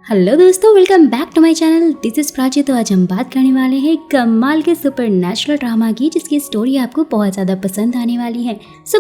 Hello दोस्तों, welcome back to my channel. This is Prachi. तो आज हम बात करने वाले हैं कमाल के सुपर नेचुरल ड्रामा की, जिसकी स्टोरी आपको बहुत ज्यादा पसंद आने वाली है।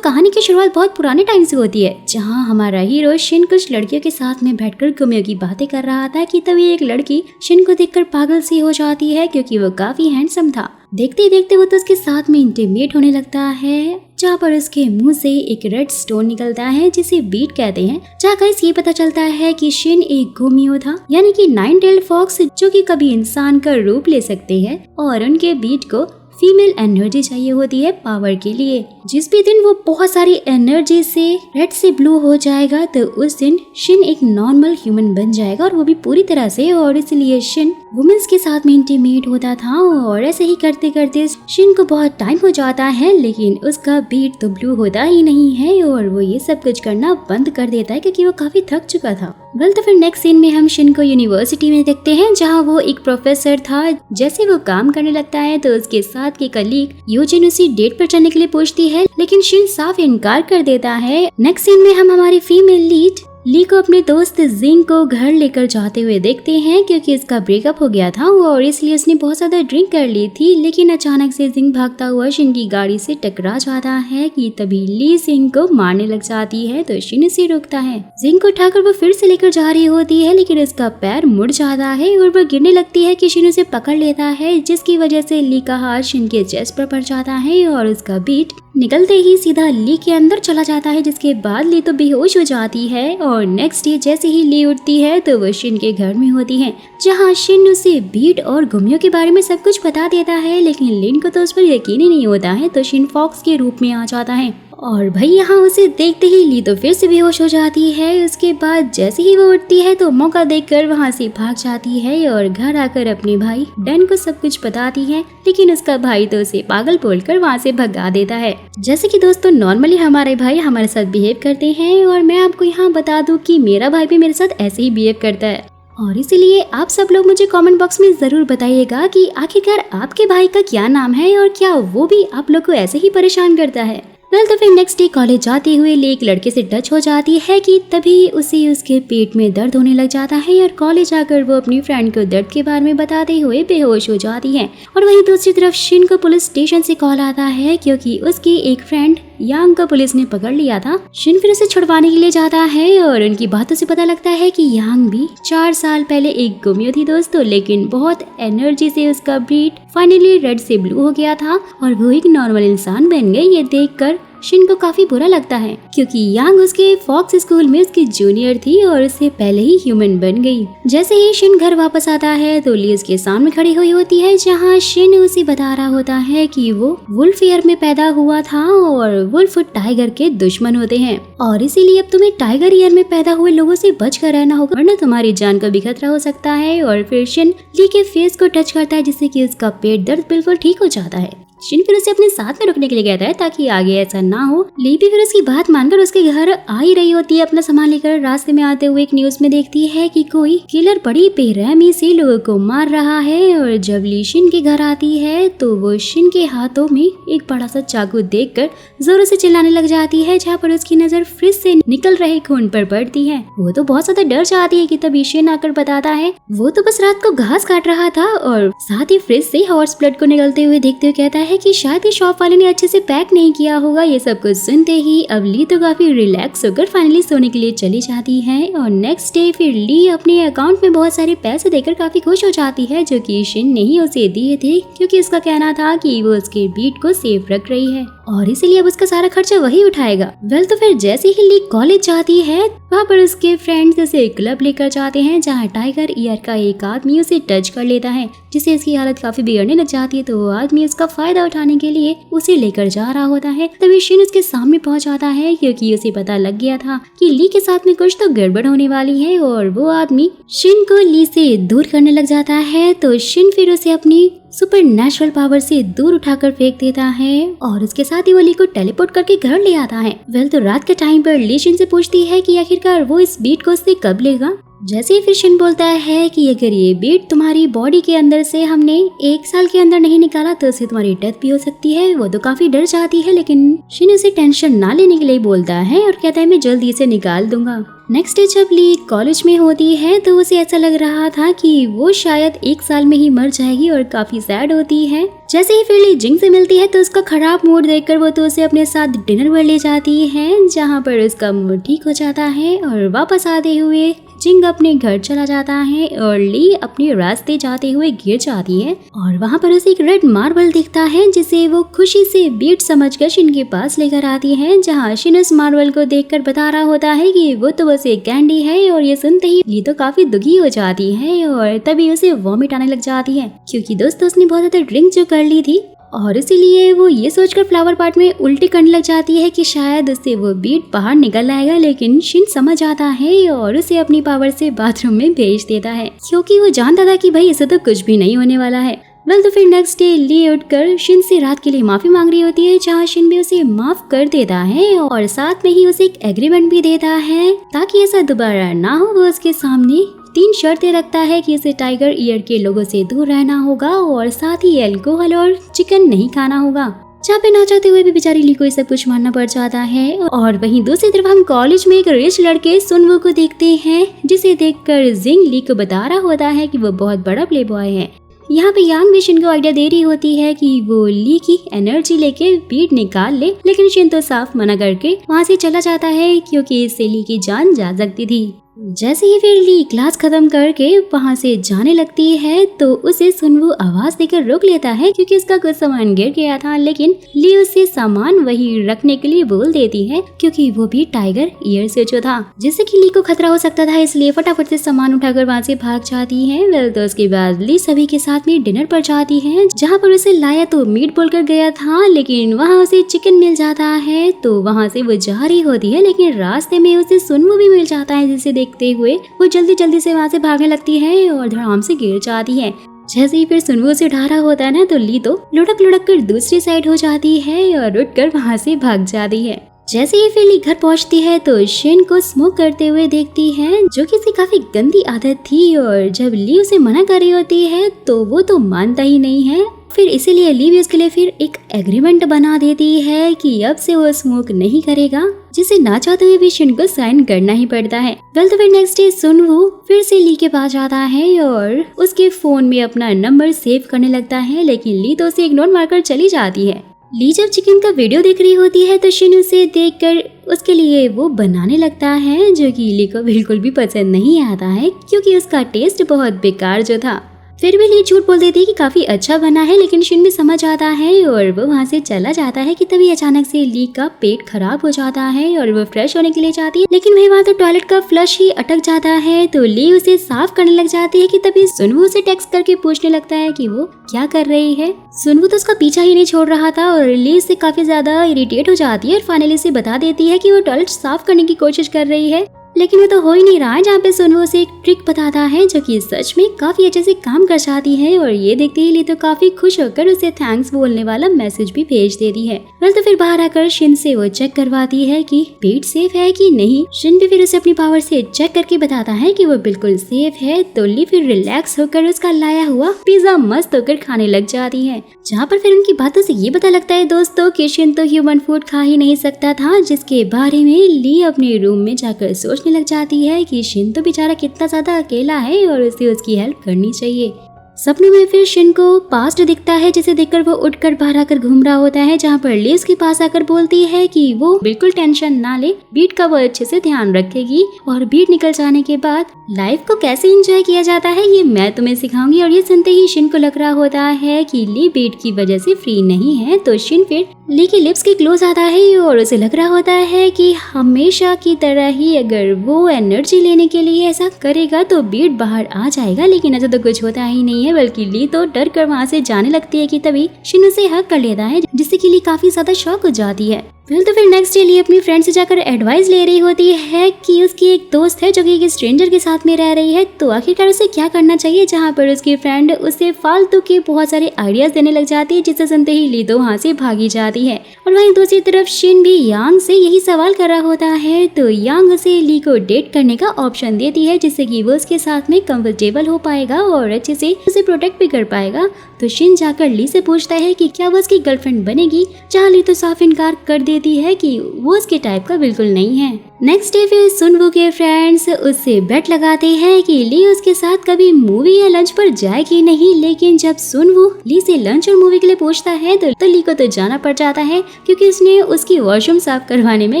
कहानी की शुरुआत बहुत पुराने टाइम से होती है, जहां हमारा हीरो शिन कुछ लड़कियों के साथ में बैठकर गुमियों की बातें कर रहा था कि तभी एक लड़की शिन को देखकर पागल सी हो जाती है, क्योंकि वो काफी हैंडसम था। देखते ही देखते वो तो उसके साथ में इंटीमेट होने लगता है, जहाँ पर उसके मुंह से एक रेड स्टोन निकलता है जिसे बीट कहते हैं। जहाँ गाइस ये पता चलता है कि शिन एक गुमियो था, यानी कि 9 टेल्ड फॉक्स, जो कि कभी इंसान का रूप ले सकते हैं, और उनके बीट को फीमेल एनर्जी चाहिए होती है पावर के लिए। जिस भी दिन वो बहुत सारी एनर्जी से रेड से ब्लू हो जाएगा, तो उस दिन शिन एक नॉर्मल ह्यूमन बन जाएगा, और वो भी पूरी तरह से। और इसलिए शिन वुमेन्स के साथ में इंटीमेट होता था, और ऐसे ही करते करते शिन को बहुत टाइम हो जाता है, लेकिन उसका बीट तो ब्लू होता ही नहीं है, और वो ये सब कुछ करना बंद कर देता है क्योंकि वो काफी थक चुका था। तो फिर नेक्स्ट सीन में हम शिन को यूनिवर्सिटी में देखते हैं, जहाँ वो एक प्रोफेसर था। जैसे वो काम करने लगता है तो उसके साथ की कलीग यूजिन उसी डेट पर चलने के लिए पूछती है, लेकिन शिन साफ इनकार कर देता है। नेक्स्ट सीन में हम हमारी फीमेल लीड ली को अपने दोस्त जिंग को घर लेकर जाते हुए देखते हैं, क्योंकि इसका ब्रेकअप हो गया था और इसलिए उसने बहुत ज्यादा ड्रिंक कर ली थी। लेकिन अचानक से जिंग भागता हुआ शिन की गाड़ी से टकरा जाता है कि तभी ली जिंग को मारने लग जाती है, तो शिन इसे रोकता है। जिंग को उठाकर वो फिर से लेकर जा रही होती है, लेकिन उसका पैर मुड़ जाता है और वो गिरने लगती है कि शिन उसे पकड़ लेता है, जिसकी वजह से ली का हाथ शिन के चेस्ट पर पड़ जाता है और उसका बीट निकलते ही सीधा ली के अंदर चला जाता है, जिसके बाद ली तो बेहोश हो जाती है। और नेक्स्ट डे जैसे ही ली उठती है तो वो शिन के घर में होती है, जहाँ शिन उसे बीट और गुमियों के बारे में सब कुछ बता देता है, लेकिन लिन को तो उस पर यकीन ही नहीं होता है, तो शिन फॉक्स के रूप में आ जाता है। और भाई यहाँ उसे देखते ही ली तो फिर से बेहोश हो जाती है। उसके बाद जैसे ही वो उठती है तो मौका देखकर वहाँ से भाग जाती है और घर आकर अपने भाई डैन को सब कुछ बताती है, लेकिन उसका भाई तो उसे पागल बोलकर वहाँ से भगा देता है। जैसे कि दोस्तों नॉर्मली हमारे भाई हमारे साथ बिहेव करते हैं, और मैं आपको यहाँ बता दूं कि मेरा भाई भी मेरे साथ ऐसे ही बिहेव करता है। और इसीलिए आप सब लोग मुझे कमेंट बॉक्स में जरूर बताइएगा कि आखिरकार आपके भाई का क्या नाम है, और क्या वो भी आप लोग को ऐसे ही परेशान करता है। तो फिर नेक्स्ट डे कॉलेज जाते हुए ली एक लड़के से टच हो जाती है कि तभी उसे उसके पेट में दर्द होने लग जाता है, और कॉलेज आकर वो अपनी फ्रेंड को दर्द के बारे में बताते हुए बेहोश हो जाती है। और वहीं दूसरी तरफ शिन को पुलिस स्टेशन से कॉल आता है, क्योंकि उसकी एक फ्रेंड यांग को पुलिस ने पकड़ लिया था। शिन फिर उसे छुड़वाने के लिए जाता है, और उनकी बातों से पता लगता है कि यांग भी 4 साल पहले एक गुमियो थी दोस्तों, लेकिन बहुत एनर्जी से उसका बीट फाइनली रेड से ब्लू हो गया था और वो एक नॉर्मल इंसान बन गई। ये देखकर शिन को काफी बुरा लगता है, क्योंकि यांग उसके फॉक्स स्कूल में उसकी जूनियर थी और उससे पहले ही ह्यूमन बन गई। जैसे ही शिन घर वापस आता है तो ली उसके सामने खड़ी हुई होती है, जहाँ शिन उसे बता रहा होता है कि वो वुल्फ ईयर में पैदा हुआ था और वुल्फ टाइगर के दुश्मन होते हैं, और इसीलिए अब तुम्हें टाइगर ईयर में पैदा हुए लोगों से बच कर रहना होगा, वरना तुम्हारी जान का भी खतरा हो सकता है। और फिर शिन ली के फेस को टच करता है, जिससे कि उसका पेट दर्द बिल्कुल ठीक हो जाता है। शिन फिर उसे अपने साथ में रुकने के लिए कहता है ताकि आगे ऐसा ना हो। ली भी फिर उसकी बात मानकर उसके घर आ ही रही होती है अपना सामान लेकर। रास्ते में आते हुए एक न्यूज में देखती है कि कोई किलर बड़ी बेरहमी से लोगों को मार रहा है, और जब ली शिन के घर आती है तो वो शिन के हाथों में एक बड़ा सा चाकू देखकर जोरों से चिल्लाने लग जाती है, जहाँ पर उसकी नजर फ्रिज से निकल रहे खून पर पड़ती है। वो तो बहुत ज्यादा डर जाती है कि तभी शिन आकर बताता है वो तो बस रात को घास काट रहा था, और साथ ही फ्रिज से हॉर्स ब्लड को निकलते हुए देखते हुए कहता है कि शायद ये शॉप वाले ने अच्छे से पैक नहीं किया होगा। ये सब कुछ सुनते ही अब ली तो काफी रिलैक्स होकर फाइनली सोने के लिए चली जाती है। और नेक्स्ट डे फिर ली अपने अकाउंट में बहुत सारे पैसे देकर काफी खुश हो जाती है, जो कि शिन ने ही उसे दिए थे, क्योंकि उसका कहना था कि वो उसके बीट को सेफ रख रही है और इसीलिए अब उसका सारा खर्चा वही उठाएगा। तो फिर जैसे ही ली कॉलेज जाती है, वहाँ पर उसके फ्रेंड्स उसे क्लब लेकर जाते हैं, जहाँ टाइगर ईयर का एक आदमी उसे टच कर लेता है, जिससे इसकी हालत काफी बिगड़ने लग जाती है। तो वो आदमी उसका फायदा उठाने के लिए उसे लेकर जा रहा होता है। तभी शिन उसके सामने पहुंच जाता है, क्योंकि उसे पता लग गया था कि ली के साथ में कुछ तो गड़बड़ होने वाली है, और वो आदमी शिन को ली से दूर करने लग जाता है। तो शिन फिर उसे अपनी सुपर नेचुरल पावर से दूर उठाकर फेंक देता है, और उसके साथ ही वो ली को टेलीपोर्ट करके घर ले आता है। तो रात के टाइम पर ली शिन से पूछती है कि आखिरकार वो इस बीट को उससे कब लेगा। जैसे ही फिर शिन बोलता है कि अगर ये बीट तुम्हारी बॉडी के अंदर से हमने 1 साल के अंदर नहीं निकाला तो उससे तुम्हारी डेथ भी हो सकती है। वो तो काफी डर जाती है, लेकिन शिन उसे टेंशन ना लेने के लिए बोलता है और कहता है मैं जल्दी से निकाल दूंगा। नेक्स्ट डे जब ली कॉलेज में होती है तो उसे ऐसा लग रहा था कि वो शायद 1 साल में ही मर जाएगी और काफी सैड होती है। जैसे ही फिर ली जिंग से मिलती है तो उसका खराब मूड देखकर वो तो उसे अपने साथ डिनर पर ले जाती है, जहाँ पर उसका मूड ठीक हो जाता है और वापस आते हुए जिंग अपने घर चला जाता है और ली अपने रास्ते जाते हुए गिर जाती है और वहाँ पर उसे एक रेड मार्बल दिखता है जिसे वो खुशी से बीट समझकर शिन के पास लेकर आती है, जहाँ शिन उस मार्बल को देखकर बता रहा होता है कि वो तो बस एक कैंडी है। और ये सुनते ही ली तो काफी दुखी हो जाती है और तभी उसे वॉमिट आने लग जाती है, क्योंकि दोस्तों उसने बहुत ज्यादा ड्रिंक जो कर ली थी और इसीलिए वो ये सोचकर फ्लावर पॉट में उल्टी करने लग जाती है कि शायद उससे वो बीट बाहर निकल आएगा। लेकिन शिन समझ आता है और उसे अपनी पावर से बाथरूम में भेज देता है, क्योंकि वो जानता था कि भाई इसे तो कुछ भी नहीं होने वाला है। तो फिर नेक्स्ट डे ली उठकर शिन से रात के लिए माफी मांग रही होती है, जहाँ शिन भी उसे माफ कर देता है और साथ में ही उसे एक एग्रीमेंट भी देता है ताकि ऐसा दोबारा ना हो। वो उसके सामने 3 शर्तें रखता है कि उसे टाइगर ईयर के लोगों से दूर रहना होगा और साथ ही अल्कोहल और चिकन नहीं खाना होगा। जहाँ पे ना चाहते हुए भी बेचारी ली को सब कुछ मानना पड़ जाता है। और वहीं दूसरी तरफ हम कॉलेज में एक रिच लड़के सुनवू को देखते हैं, जिसे देखकर जिंग ली को बता रहा होता है कि वो बहुत बड़ा प्ले बॉय है। यहाँ पे यांग भी शिन को आइडिया दे रही होती है कि वो ली की एनर्जी लेके बीट निकाल ले, लेकिन शिन तो साफ मना करके वहाँ से चला जाता है, क्योंकि इससे ली की जान जा सकती थी। जैसे ही फिर ली क्लास खत्म करके वहाँ से जाने लगती है तो उसे सुनवू आवाज देकर रोक लेता है, क्योंकि उसका कुछ सामान गिर गया था। लेकिन ली उसे सामान वही रखने के लिए बोल देती है, क्योंकि वो भी टाइगर ईयर से जो था, जिससे कि ली को खतरा हो सकता था, इसलिए फटाफट से सामान उठाकर वहाँ से भाग जाती है। तो उसके बाद ली सभी के साथ में डिनर पर जाती है, जहाँ पर उसे लाया तो मीट बोलकर गया था, लेकिन वहाँ उसे चिकन मिल जाता है। तो वहाँ से वो जा रही होती है, लेकिन रास्ते में उसे सुनवू भी मिल जाता है, जिसे देखते हुए वो जल्दी जल्दी से वहाँ से भागने लगती है और धड़ाम से गिर जाती है। जैसे ही फिर सुनवू से उठा रहा होता है ना, तो ली तो लुढ़क लुढ़क कर दूसरी साइड हो जाती है और उठकर वहाँ से भाग जाती है। जैसे ही फिर ली घर पहुँचती है तो शिन को स्मोक करते हुए देखती है, जो कि इसकी काफी गंदी आदत थी। और जब ली उसे मना कर रही होती है तो वो तो मानता ही नहीं है। फिर इसीलिए ली भी उसके लिए फिर एक एग्रीमेंट बना देती है कि अब से वो स्मोक नहीं करेगा, जिसे ना चाहते हुए भी शिन को साइन करना ही पड़ता है। तो फिर नेक्स्ट डे सुनवू फिर से ली के पास जाता है और उसके फोन में अपना नंबर सेव करने लगता है, लेकिन ली तो उसे इग्नोर मारकर चली जाती है। ली जब चिकन का वीडियो देख रही होती है तो शिन उसे देखकर उसके लिए वो बनाने लगता है, जो कि ली को बिल्कुल भी पसंद नहीं आता है, क्योंकि उसका टेस्ट बहुत बेकार जो था। फिर भी ली झूठ बोल देती है कि काफी अच्छा बना है, लेकिन शिन भी समझ आता है और वो वहाँ से चला जाता है कि तभी अचानक से ली का पेट खराब हो जाता है और वो फ्रेश होने के लिए जाती है, लेकिन वही वहाँ तो टॉयलेट का फ्लश ही अटक जाता है। तो ली उसे साफ करने लग जाती है कि तभी सुनवू उसे टेक्स्ट करके पूछने लगता है कि वो क्या कर रही है। सुनवू तो उसका पीछा ही नहीं छोड़ रहा था और ली उससे काफी ज्यादा इरिटेट हो जाती है और फाइनली उसे बता देती है कि वो टॉयलेट साफ करने की कोशिश कर रही है, लेकिन वो तो हो ही नहीं रहा है। जहाँ पे सुनवू उसे एक ट्रिक बताता है, जो कि सच में काफी अच्छे से काम कर जाती है। और ये देखते ही ली तो काफी खुश होकर उसे थैंक्स बोलने वाला मैसेज भी भेज देती है। तो फिर बाहर आकर शिन से वो चेक करवाती है कि पेट सेफ है कि नहीं। शिन भी फिर उसे अपनी पावर से चेक करके बताता है कि वो बिल्कुल सेफ है। तो ली फिर रिलैक्स होकर उसका लाया हुआ पिज्जा मस्त होकर खाने लग जाती है, जहाँ पर फिर उनकी बातों से ये पता लगता है दोस्तों कि शिन तो ह्यूमन फूड खा ही नहीं सकता था, जिसके बारे में ली अपने रूम में जाकर सोचने लग जाती है कि शिन तो बेचारा कितना ज्यादा अकेला है और उसे उसकी हेल्प करनी चाहिए। सपनों में फिर शिन को पास्ट दिखता है, जिसे देखकर वो उठकर बाहर आकर घूम रहा होता है, जहाँ पर ली उसके पास आकर बोलती है कि वो बिल्कुल टेंशन ना ले, बीट का वो अच्छे से ध्यान रखेगी और बीट निकल जाने के बाद लाइफ को कैसे एंजॉय किया जाता है ये मैं तुम्हें सिखाऊंगी। और ये सुनते ही शिन को लग रहा होता है कि ली बीट की वजह से फ्री नहीं है। तो शिन फिर ली के लिप्स के क्लोज आता है और उसे लग रहा होता है कि हमेशा की तरह ही अगर वो एनर्जी लेने के लिए ऐसा करेगा तो बीट बाहर आ जाएगा, लेकिन ऐसा तो कुछ होता ही नहीं है, बल्कि ली तो डर कर वहाँ से जाने लगती है कि तभी शिन उसे हक कर लेता है, जिससे कि ली काफी ज्यादा शॉक हो जाती है। तो फिर नेक्स्ट डे ली अपनी फ्रेंड से जाकर एडवाइस ले रही होती है कि उसकी एक दोस्त है जो कि एक स्ट्रेंजर के साथ में रह रही है, तो आखिरकार उसे क्या करना चाहिए। जहाँ पर उसकी फ्रेंड उसे फालतू के बहुत सारे आइडियाज देने लग जाती है, जिसे सुनते ही ली तो वहाँ से भागी जाती है। और वहीं दूसरी तरफ शिन भी यांग से यही सवाल कर रहा होता है, तो यांग उसे ली को डेट करने का ऑप्शन देती है, जिससे कि वो उसके साथ में कंफर्टेबल हो पाएगा और अच्छे से उसे प्रोटेक्ट भी कर पाएगा। तो शिन जाकर ली से पूछता है कि क्या वो उसकी गर्लफ्रेंड बनेगी, जहाँ ली तो साफ इनकार कर देती है कि वो उसके टाइप का बिल्कुल नहीं है। नेक्स्ट डे फिर सुनवू के फ्रेंड्स उससे बेट लगाते हैं कि ली उसके साथ कभी मूवी या लंच पर जाएगी नहीं, लेकिन जब सुनवू ली से लंच और मूवी के लिए पूछता है तो ली को तो जाना पड़ जाता है, क्योंकि उसने उसकी वॉशरूम साफ करवाने में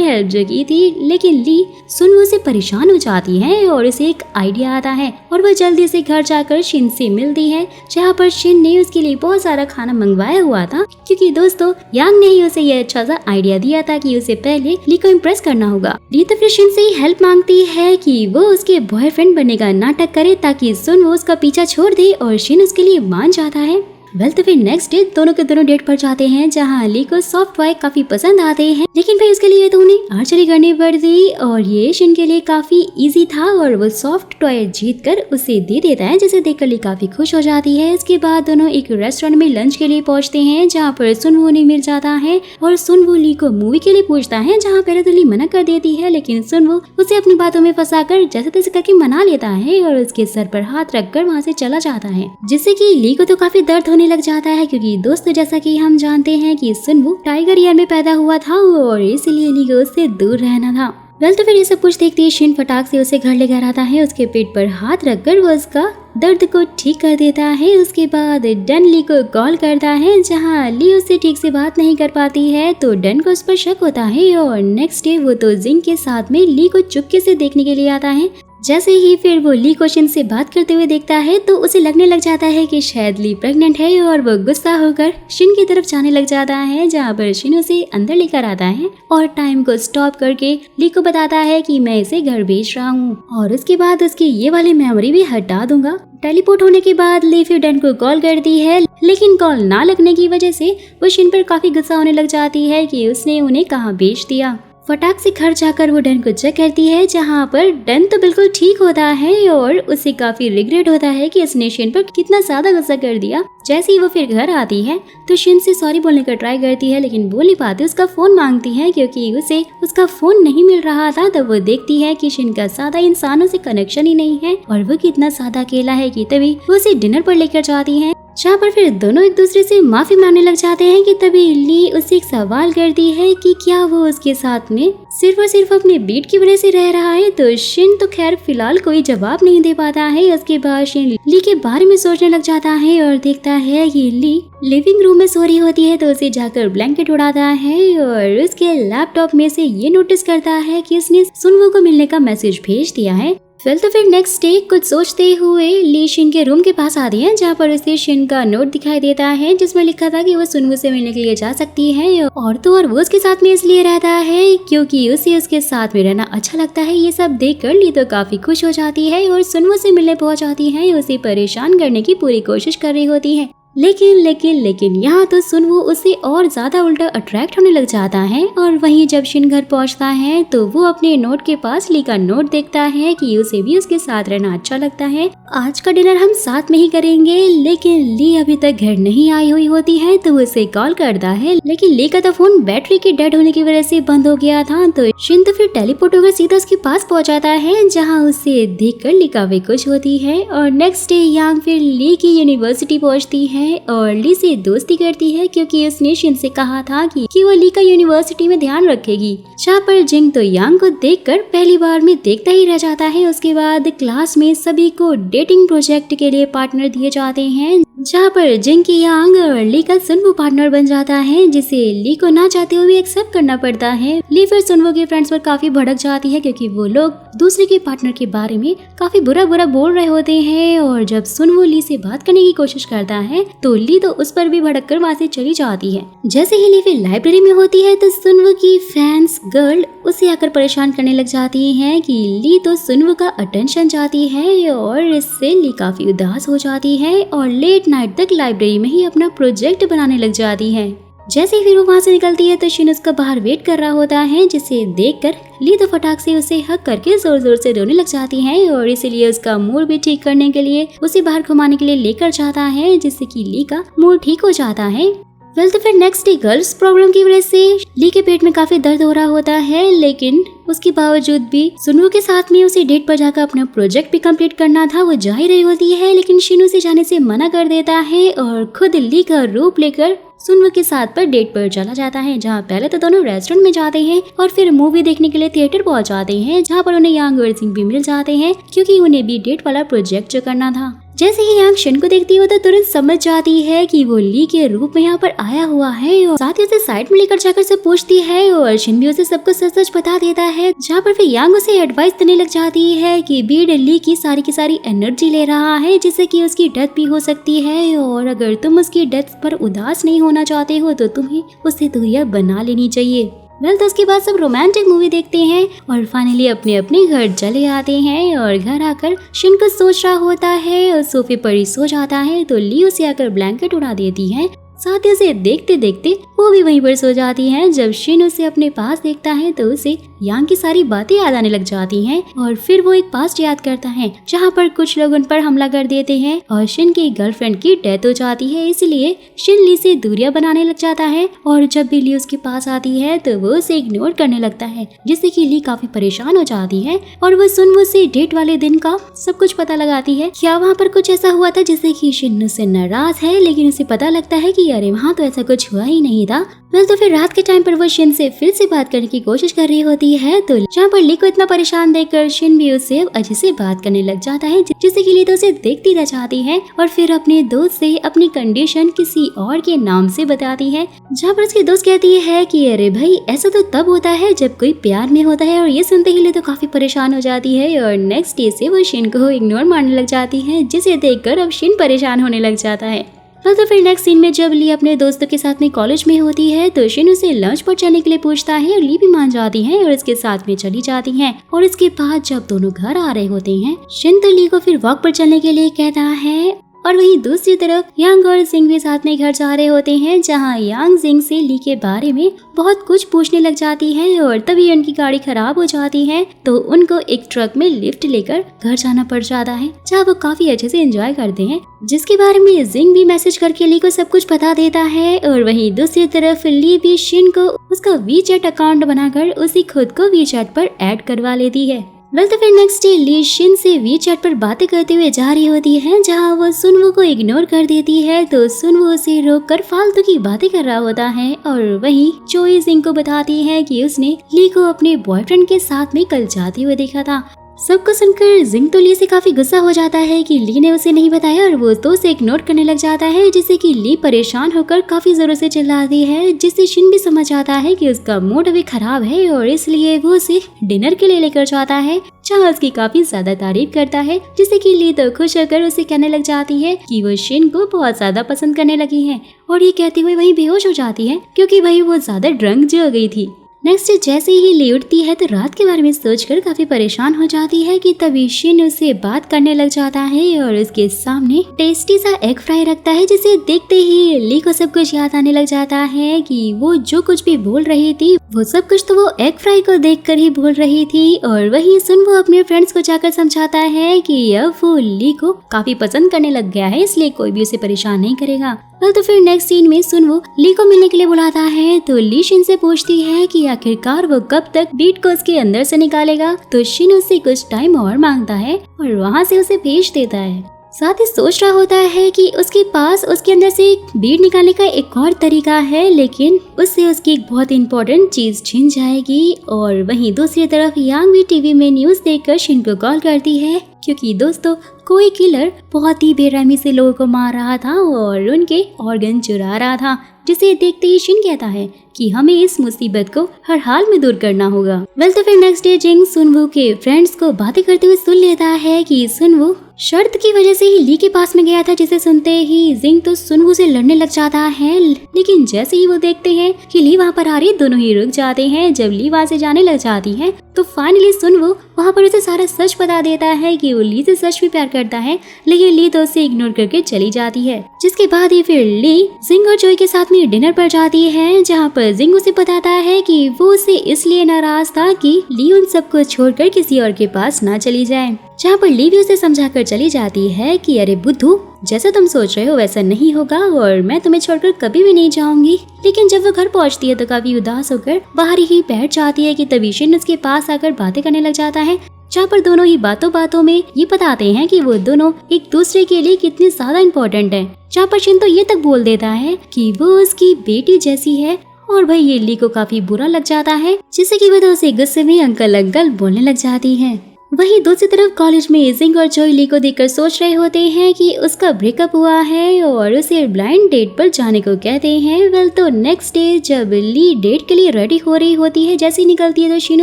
हेल्प जो की थी। लेकिन ली सुनवू से परेशान हो जाती है और उसे एक आइडिया आता है और वह जल्दी से घर जाकर शिन से मिलती है, जहाँ पर शिन ने उसके लिए बहुत सारा खाना मंगवाया हुआ था, क्योंकि दोस्तों यांग ने ही उसे ये अच्छा सा आइडिया दिया था कि उसे पहले ली को इम्प्रेस करना होगा। ली तो फिर शिन से ही हेल्प मांगती है कि वो उसके बॉयफ्रेंड बनने का नाटक करे, ताकि सुन वो उसका पीछा छोड़ दे, और शिन उसके लिए मान जाता है। तो फिर नेक्स्ट डे दोनों के दोनों डेट पर जाते हैं, जहाँ ली को सॉफ्ट टॉय काफी पसंद आते हैं, लेकिन फिर उसके लिए तो उन्हें आर्चरी करनी पड़ती और ये शिन के लिए काफी इजी था और वो सॉफ्ट टॉय जीत कर उसे दे देता है, जिसे देखकर ली काफी खुश हो जाती है। इसके बाद दोनों एक रेस्टोरेंट में लंच के लिए पहुंचते हैं, जहाँ पर सुनवू उन्हें मिल जाता है और सुनवू ली को मूवी के लिए पूछता है, जहाँ पहले तो ली मना कर देती है, लेकिन सुनवू उसे अपनी बातों में फंसाकर जैसे तैसे करके मना लेता है और उसके सर पर हाथ रखकर वहाँ से चला जाता है, जिससे कि ली को तो काफी दर्द होने लग जाता है, क्योंकि दोस्तों जैसा कि हम जानते हैं कि सुनवू टाइगर ईयर में पैदा हुआ था और इसलिए ली को उससे दूर रहना था। तो फिर ये सब कुछ देखते ही शिन फटाक से उसे घर लेकर आता है, उसके पेट पर हाथ रखकर वो उसका दर्द को ठीक कर देता है। उसके बाद डन ली को कॉल करता है, जहाँ ली उससे ठीक से बात नहीं कर पाती है, तो डन को उस पर शक होता है और नेक्स्ट डे वो तो जिंग के साथ में ली को चुपके से देखने के लिए आता है। जैसे ही फिर वो ली को शिन से बात करते हुए देखता है, तो उसे लगने लग जाता है कि शायद ली प्रेग्नेंट है और वो गुस्सा होकर शिन की तरफ जाने लग जाता है, जहाँ पर शिन उसे अंदर लेकर आता है और टाइम को स्टॉप करके ली को बताता है कि मैं इसे घर भेज रहा हूँ और उसके बाद उसकी ये वाली मेमोरी भी हटा दूंगा। टेलीपोर्ट होने के बाद ली फिर डन को कॉल करती है, लेकिन कॉल ना लगने की वजह से वो शिन पर काफी गुस्सा होने लग जाती है कि उसने उन्हें कहाँ भेज दिया। फटाक से घर जाकर वो डन को चेक करती है, जहाँ पर डन तो बिल्कुल ठीक होता है और उसे काफी रिग्रेट होता है कि उसने शिन पर कितना ज्यादा गुस्सा कर दिया। जैसे ही वो फिर घर आती है तो शिन से सॉरी बोलने का ट्राई करती है, लेकिन बोल नहीं पाती। उसका फोन मांगती है क्योंकि उसे उसका फोन नहीं मिल रहा था। तो वो देखती है कि शिन का सादा इंसानों से कनेक्शन ही नहीं है और वो कितना सादा अकेला है कि तभी वो उसे डिनर पर लेकर जाती है, जहाँ पर फिर दोनों एक दूसरे से माफी मांगने लग जाते हैं। कि तभी ली उससे एक सवाल करती है कि क्या वो उसके साथ में सिर्फ और सिर्फ अपने बीट की वजह से रह रहा है। तो शिन तो खैर फिलहाल कोई जवाब नहीं दे पाता है। उसके बाद शिन ली के बारे में सोचने लग जाता है और देखता है कि ली लिविंग रूम में सो रही होती है, तो उसे जाकर ब्लैंकेट उड़ाता है और उसके लैपटॉप में से ये नोटिस करता है कि उसने सुनवू को मिलने का मैसेज भेज दिया है। तो फिर नेक्स्ट डे कुछ सोचते हुए ली शिन के रूम के पास आती है, जहाँ पर उसे शिन का नोट दिखाई देता है, जिसमें लिखा था कि वो सुनवू से मिलने के लिए जा सकती है और तो और वो उसके साथ में इसलिए रहता है क्योंकि उसे उसके साथ में रहना अच्छा लगता है। ये सब देखकर ली तो काफी खुश हो जाती है और सुनवू से मिलने पहुंच जाती है। उसे परेशान करने की पूरी कोशिश कर रही होती है, लेकिन यहाँ तो सुनवू उससे और ज्यादा उल्टा अट्रैक्ट होने लग जाता है। और वहीं जब शिन घर पहुँचता है तो वो अपने नोट के पास ली का नोट देखता है कि उसे भी उसके साथ रहना अच्छा लगता है। आज का डिनर हम साथ में ही करेंगे, लेकिन ली अभी तक घर नहीं आई हुई होती है, तो उसे कॉल करता है, लेकिन ली का तो फोन बैटरी के डेड होने की वजह से बंद हो गया था। तो शिन तो फिर टेलीपोर्ट होकर सीधा उसके पास पहुंच जाता है, जहाँ उसे देखकर ली काफी खुश होती है। और नेक्स्ट डे यांग फिर ली की यूनिवर्सिटी पहुंचती है और ली से दोस्ती करती है, क्योंकि उसने शिन से कहा था कि वो ली का यूनिवर्सिटी में ध्यान रखेगी। जहाँ पर जिंग तो यांग को देखकर पहली बार में देखता ही रह जाता है। उसके बाद क्लास में सभी को डेटिंग प्रोजेक्ट के लिए पार्टनर दिए जाते हैं, जहाँ पर जिंग की यांग और ली का सुनवू पार्टनर बन जाता है, जिसे ली को ना चाहते हुए एक्सेप्ट करना पड़ता है। ली फिर सुनवू के फ्रेंड्स पर काफी भड़क जाती है, क्योंकि वो लोग दूसरे के पार्टनर के बारे में काफी बुरा बोल रहे होते हैं। और जब सुनवू ली से बात करने की कोशिश करता है तो ली तो उस पर भी भड़क कर वहाँ से चली जाती है। जैसे ही ली फिर लाइब्रेरी में होती है तो सुनवू की फैंस गर्ल उसे आकर परेशान करने लग जाती है कि ली तो सुनवू का अटेंशन चाहती है, और इससे ली काफी उदास हो जाती है और लेट नाइट तक लाइब्रेरी में ही अपना प्रोजेक्ट बनाने लग जाती है। जैसे ही फिर वो वहाँ से निकलती है तो शिन उसका बाहर वेट कर रहा होता है, जिसे देखकर ली तो फटाक से उसे हक करके जोर जोर से रोने लग जाती है और इसीलिए उसका मूड भी ठीक करने के लिए उसे बाहर घुमाने के लिए लेकर जाता है, जिससे कि ली का मूड ठीक हो जाता है। वेल तो फिर नेक्स्ट डे गर्ल्स प्रॉब्लम की वजह से ली के पेट में काफी दर्द हो रहा होता है, लेकिन उसके बावजूद भी सुनवू के साथ में उसे डेट पर जाकर अपना प्रोजेक्ट भी कंप्लीट करना था। वो जा ही रही होती है, लेकिन शिन उसे जाने से मना कर देता है और खुद ली का रूप लेकर सुनवू के साथ पर डेट पर चला जाता है, जहाँ पहले तो दोनों रेस्टोरेंट में जाते हैं और फिर मूवी देखने के लिए थिएटर पहुंच जाते हैं, जहाँ पर उन्हें यांग और जिंग भी मिल जाते हैं, क्योंकि उन्हें भी डेट वाला प्रोजेक्ट जो करना था। जैसे ही यांग शिन को देखती हो तो तुरंत समझ जाती है कि वो ली के रूप में यहाँ पर आया हुआ है और साथ ही उसे साइड में लेकर जाकर सब पूछती है और शिन भी उसे सब कुछ सच सच बता देता है, जहाँ पर फिर यांग उसे एडवाइस देने लग जाती है कि बीड ली की सारी एनर्जी ले रहा है, जिससे कि उसकी डेथ भी हो सकती है और अगर तुम उसकी डेथ पर उदास नहीं होना चाहते हो तो तुम्हें उससे दूरियां बना लेनी चाहिए। वेल तो उसके बाद सब रोमांटिक मूवी देखते हैं और फाइनली अपने अपने घर चले आते हैं और घर आकर शिन कुछ सोच रहा होता है और सोफे पर ही सो जाता है, तो ली उसे आकर ब्लैंकेट उड़ा देती है। साथ ही उसे देखते देखते वो भी वहीं पर सो जाती है। जब शिन उसे अपने पास देखता है तो उसे यांग की सारी बातें याद आने लग जाती हैं और फिर वो एक पास्ट याद करता है जहाँ पर कुछ लोग उन पर हमला कर देते हैं और शिन की गर्लफ्रेंड की डेथ हो जाती है, इसलिए शिन ली से दूरियां बनाने लग जाता है और जब भी ली उसके पास आती है तो वो उसे इग्नोर करने लगता है, जिससे कि ली काफी परेशान हो जाती है और वो सुनवू से डेट वाले दिन का सब कुछ पता लगाती है। क्या वहाँ पर कुछ ऐसा हुआ था जिससे कि शिन उससे नाराज है, लेकिन उसे पता लगता है कि अरे वहाँ तो ऐसा कुछ हुआ ही नहीं था। वेल तो फिर रात के टाइम पर वो शिन से फिर से बात करने की कोशिश कर रही होती है, तो जहाँ पर ली को इतना परेशान देखकर शिन भी उससे अच्छे से बात करने लग जाता है, जिससे कि ली तो उसे देखती रह जाती है और फिर अपने दोस्त से अपनी कंडीशन किसी और के नाम से बताती है, जहाँ पर उसकी दोस्त कहती है कि अरे भाई ऐसा तो तब होता है जब कोई प्यार में होता है। और ये सुनते ही ली तो काफी परेशान हो जाती है और नेक्स्ट डे से वो शिन को इग्नोर मारने लग जाती है, जिसे देखकर अब शिन परेशान होने लग जाता है। तो फिर नेक्स्ट सीन में जब ली अपने दोस्तों के साथ में कॉलेज में होती है तो शिन उसे लंच पर चलने के लिए पूछता है और ली भी मान जाती है और इसके साथ में चली जाती है। और इसके बाद जब दोनों घर आ रहे होते हैं, शिन तो ली को फिर वॉक पर चलने के लिए कहता है और वहीं दूसरी तरफ यांग और जिंग भी साथ में घर जा रहे होते हैं, जहां यांग जिंग से ली के बारे में बहुत कुछ पूछने लग जाती है और तभी उनकी गाड़ी खराब हो जाती है, तो उनको एक ट्रक में लिफ्ट लेकर घर जाना पड़ जाता है, जहां वो काफी अच्छे से एंजॉय करते हैं, जिसके बारे में जिंग भी मैसेज करके ली को सब कुछ बता देता है। और वहीं दूसरी तरफ ली भी शिन को उसका वीचैट अकाउंट बनाकर उसी खुद को वीचैट पर ऐड करवा लेती है। वेल तो फिर नेक्स्ट डे ली शिन से वीचैट पर बातें करते हुए जा रही होती है, जहां वो सुनवू को इग्नोर कर देती है, तो सुनवू उसे रोककर फालतू की बातें कर रहा होता है। और वहीं चोई जिंग को बताती है कि उसने ली को अपने बॉयफ्रेंड के साथ में कल जाते हुए देखा था। सबको सुनकर जिंग तो ली से काफी गुस्सा हो जाता है कि ली ने उसे नहीं बताया और वो तो उसे इग्नोर करने लग जाता है, जिससे कि ली परेशान होकर काफी जोरों से चिल्लाती है, जिससे शिन भी समझ आता है कि उसका मूड अभी खराब है और इसलिए वो उसे डिनर के लिए लेकर जाता है, जहाँ उसकी काफी ज्यादा तारीफ करता है, जिससे कि ली तो खुश होकर उसे कहने लग जाती है कि वो शिन को बहुत ज्यादा पसंद करने लगी है। और ये कहते हुए वही बेहोश हो जाती है, क्योंकि वही वो ज्यादा ड्रंक जो हो गई थी। नेक्स्ट जैसे ही ली उठती है तो रात के बारे में सोचकर काफी परेशान हो जाती है कि तभी शिन उससे बात करने लग जाता है और उसके सामने टेस्टी सा एग फ्राई रखता है, जिसे देखते ही ली को सब कुछ याद आने लग जाता है कि वो जो कुछ भी बोल रही थी वो सब कुछ तो वो एग फ्राई को देखकर ही बोल रही थी। और वहीं सुन वो अपने फ्रेंड्स को जाकर समझाता है कि अब वो ली को काफी पसंद करने लग गया है, इसलिए कोई भी उसे परेशान नहीं करेगा। तो फिर नेक्स्ट सीन में सुनवू ली को मिलने के लिए बुलाता है, तो ली शिन से पूछती है कि आखिरकार वो कब तक बीट को उसके अंदर से निकालेगा, तो शिन उससे कुछ टाइम और मांगता है और वहाँ से उसे भेज देता है। साथ ही सोच रहा होता है कि उसके पास उसके अंदर से बीट निकालने का एक और तरीका है, लेकिन उससे उसकी एक बहुत इंपॉर्टेंट चीज छिन जाएगी। और वहीं दूसरी तरफ यांग भी टीवी में न्यूज देखकर शिन को कॉल करती है, क्योंकि दोस्तों कोई किलर बहुत ही बेरहमी से लोगों को मार रहा था और उनके ऑर्गन चुरा रहा था, जिसे देखते ही शिन कहता है कि हमें इस मुसीबत को हर हाल में दूर करना होगा। वेल तो फिर नेक्स्ट डे जिंग सुनवू के फ्रेंड्स को बातें करते हुए सुन लेता है कि सुनवू शर्त की वजह से ही ली के पास में गया था, जिसे सुनते ही जिंग तो सुनवू से लड़ने लग जाता है, लेकिन जैसे ही वो देखते हैं कि ली वहाँ पर आ रही, दोनों ही रुक जाते हैं। जब ली वहाँ से जाने लग जाती है तो फाइनली सुनवू वहाँ पर उसे सारा सच बता देता है कि वो ली से सच में प्यार करता है, लेकिन ली तो उसे इग्नोर करके चली जाती है। जिसके बाद ही फिर ली जिंग और जोई के साथ में डिनर पर जाती है, जहाँ पर जिंग उसे बताता है कि वो उसे इसलिए नाराज था कि ली उन सबको छोड़कर किसी और के पास ना चली जाए। जहाँ पर ली भी उसे समझाकर चली जाती है कि अरे बुद्धू, जैसा तुम सोच रहे हो वैसा नहीं होगा और मैं तुम्हें छोड़कर कभी भी नहीं जाऊंगी। लेकिन जब वो घर पहुँचती है तो काफी उदास होकर बाहर ही बैठ जाती है कि तभी शिन उसके पास आकर बातें करने लग जाता है, जहाँ पर दोनों ही बातों में ये बताते हैं कि वो दोनों एक दूसरे के लिए कितने ज्यादा इम्पोर्टेंट हैं। जहाँ पर शिन तो ये तक बोल देता है कि वो उसकी बेटी जैसी है, और भाई ये ली को काफी बुरा लग जाता है, जिससे कि वो तो उसे गुस्से में अंकल अंकल बोलने लग जाती है। वहीं दूसरी तरफ कॉलेज में जिंग और जोई ली को देखकर सोच रहे होते हैं कि उसका ब्रेकअप हुआ है और उसे ब्लाइंड डेट पर जाने को कहते हैं। वेल तो नेक्स्ट डे जब ली डेट के लिए रेडी हो रही होती है, जैसे निकलती है तो शिन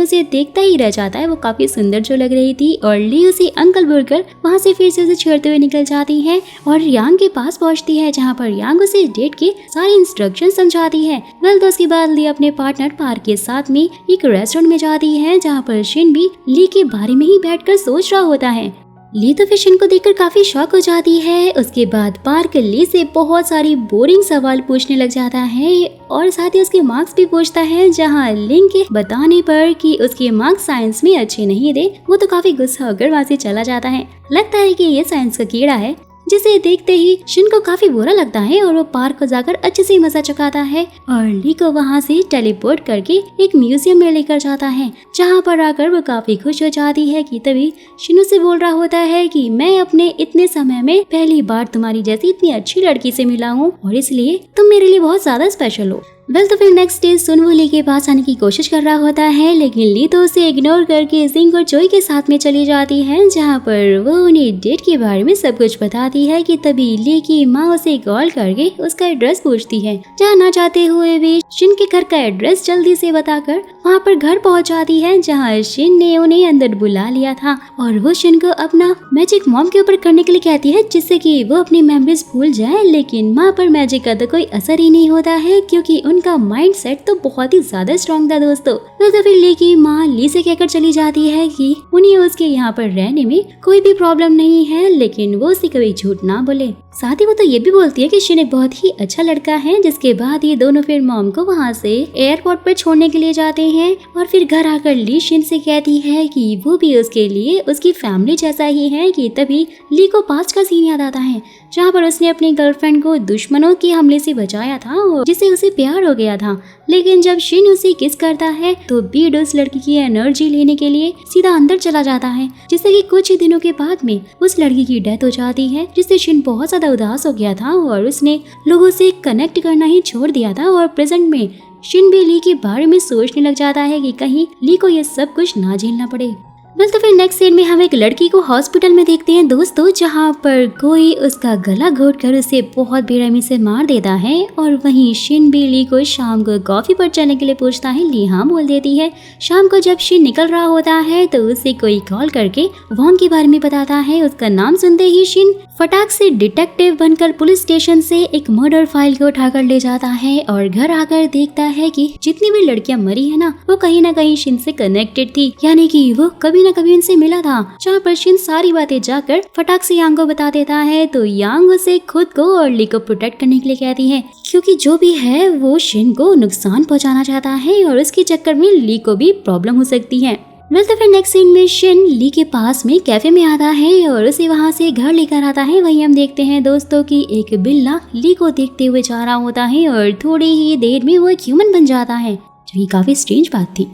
उसे देखता ही रह जाता है। वो काफी सुंदर जो लग रही थी और ली उसे अंकल बोलकर वहाँ से फिर से उसे छेड़ते हुए निकल जाती है और यांग के पास पहुँचती है, जहाँ पर यांग उसे डेट के सारे इंस्ट्रक्शन समझाती है। वेल तो उसके बाद ली अपने पार्टनर पार्क के साथ में एक रेस्टोरेंट में जाती है, जहाँ पर शिन भी ली के बारे में ही बैठकर सोच रहा होता है। ली तो फिर शिन को देखकर काफी शॉक हो जाती है। उसके बाद पार्क ली से बहुत सारी बोरिंग सवाल पूछने लग जाता है और साथ ही उसके मार्क्स भी पूछता है, जहां लिंग के बताने पर कि उसके मार्क्स साइंस में अच्छे नहीं थे, वो तो काफी गुस्सा होकर वहाँ से चला जाता है। लगता है कि ये साइंस का कीड़ा है, जिसे देखते ही शिन को काफी बुरा लगता है और वो पार्क को जाकर अच्छे से मजा चुकाता है और ली को वहाँ से टेलीपोर्ट करके एक म्यूजियम में लेकर जाता है, जहाँ पर आकर वो काफी खुश हो जाती है कि तभी शिन से बोल रहा होता है कि मैं अपने इतने समय में पहली बार तुम्हारी जैसी इतनी अच्छी लड़की से मिला हूँ और इसलिए तुम मेरे लिए बहुत ज्यादा स्पेशल हो। वेल तो फिर नेक्स्ट डे सुन वो ली के पास आने की कोशिश कर रहा होता है, लेकिन ली तो उसे इग्नोर करके जिंग और जोई के साथ में चली जाती है, जहाँ पर वो उन्हें डेट के बारे में सब कुछ बताती है कि तभी ली की माँ उसे कॉल करके उसका एड्रेस पूछती है, जहाँ ना चाहते हुए भी शिन के घर का एड्रेस जल्दी से बताकर वहाँ पर घर पहुँच जाती है, जहाँ शिन ने उन्हें अंदर बुला लिया था और वो शिन को अपना मैजिक मॉम के ऊपर करने के लिए कहती है, जिससे कि वो अपनी मेमोरीज भूल जाए। लेकिन माँ पर मैजिक का तो कोई असर ही नहीं होता है, क्योंकि उनका माइंड सेट तो बहुत ही ज्यादा स्ट्रॉन्ग था दोस्तों। तो फिर ली की माँ ली से कहकर चली जाती है कि उन्हें उसके यहाँ पर रहने में कोई भी प्रॉब्लम नहीं है, लेकिन वो उसे कभी झूठ ना बोले। साथ ही वो तो ये भी बोलती है कि शिन एक बहुत ही अच्छा लड़का है। जिसके बाद ये दोनों फिर मॉम को वहाँ से एयरपोर्ट पर छोड़ने के लिए जाते हैं और फिर घर आकर ली शिन से कहती है कि वो भी उसके लिए उसकी फैमिली जैसा ही है। कि तभी ली को पास्ट का सीन याद आता है, जहाँ पर उसने अपनी गर्लफ्रेंड को दुश्मनों के हमले से बचाया था और जिससे उसे प्यार हो गया था। लेकिन जब शिन उसे किस करता है तो बीड उस लड़की की एनर्जी लेने के लिए सीधा अंदर चला जाता है, जिससे कि कुछ ही दिनों के बाद में उस लड़की की डेथ हो जाती है, जिससे शिन बहुत ज्यादा उदास हो गया था और उसने लोगों से कनेक्ट करना ही छोड़ दिया था। और प्रेजेंट में शिन भी ली के बारे में सोचने लग जाता है कि कहीं ली को ये सब कुछ ना झेलना पड़े। तो फिर नेक्स्ट सीन में हम एक लड़की को हॉस्पिटल में देखते हैं दोस्तों, जहाँ पर कोई उसका गला घोटकर उसे बहुत बेरहमी से मार देता है। और वहीं शिन भी ली को शाम को कॉफी पर चलने के लिए पूछता है। ली हाँ बोल देती है। शाम को जब शिन निकल रहा होता है तो उसे कोई कॉल करके वॉन्ग के बारे में बताता है। उसका नाम सुनते ही शिन फटाक से डिटेक्टिव बनकर पुलिस स्टेशन से एक मर्डर फाइल को उठाकर ले जाता है और घर आकर देखता है कि जितनी भी लड़कियां मरी है ना, वो कहीं ना कहीं शिन से कनेक्टेड थी, यानी कि वो कभी न कभी उनसे मिला था। जहाँ पर शिन सारी बातें जाकर फटाक से यांग को बता देता है, तो यांग उसे खुद को और ली को प्रोटेक्ट करने के लिए कहती है, क्योंकि जो भी है वो शिन को नुकसान पहुंचाना चाहता है और उसके चक्कर में ली को भी प्रॉब्लम हो सकती है। तो फिर नेक्स्ट सीन में शिन ली के पास में कैफे में आता है और उसे वहाँ से घर लेकर आता है। वहीं हम देखते हैं दोस्तों कि एक बिल्ला ली को देखते हुए जा रहा होता है और थोड़ी ही देर में वो एक ह्यूमन बन जाता है, जो कि काफी स्ट्रेंज बात थी।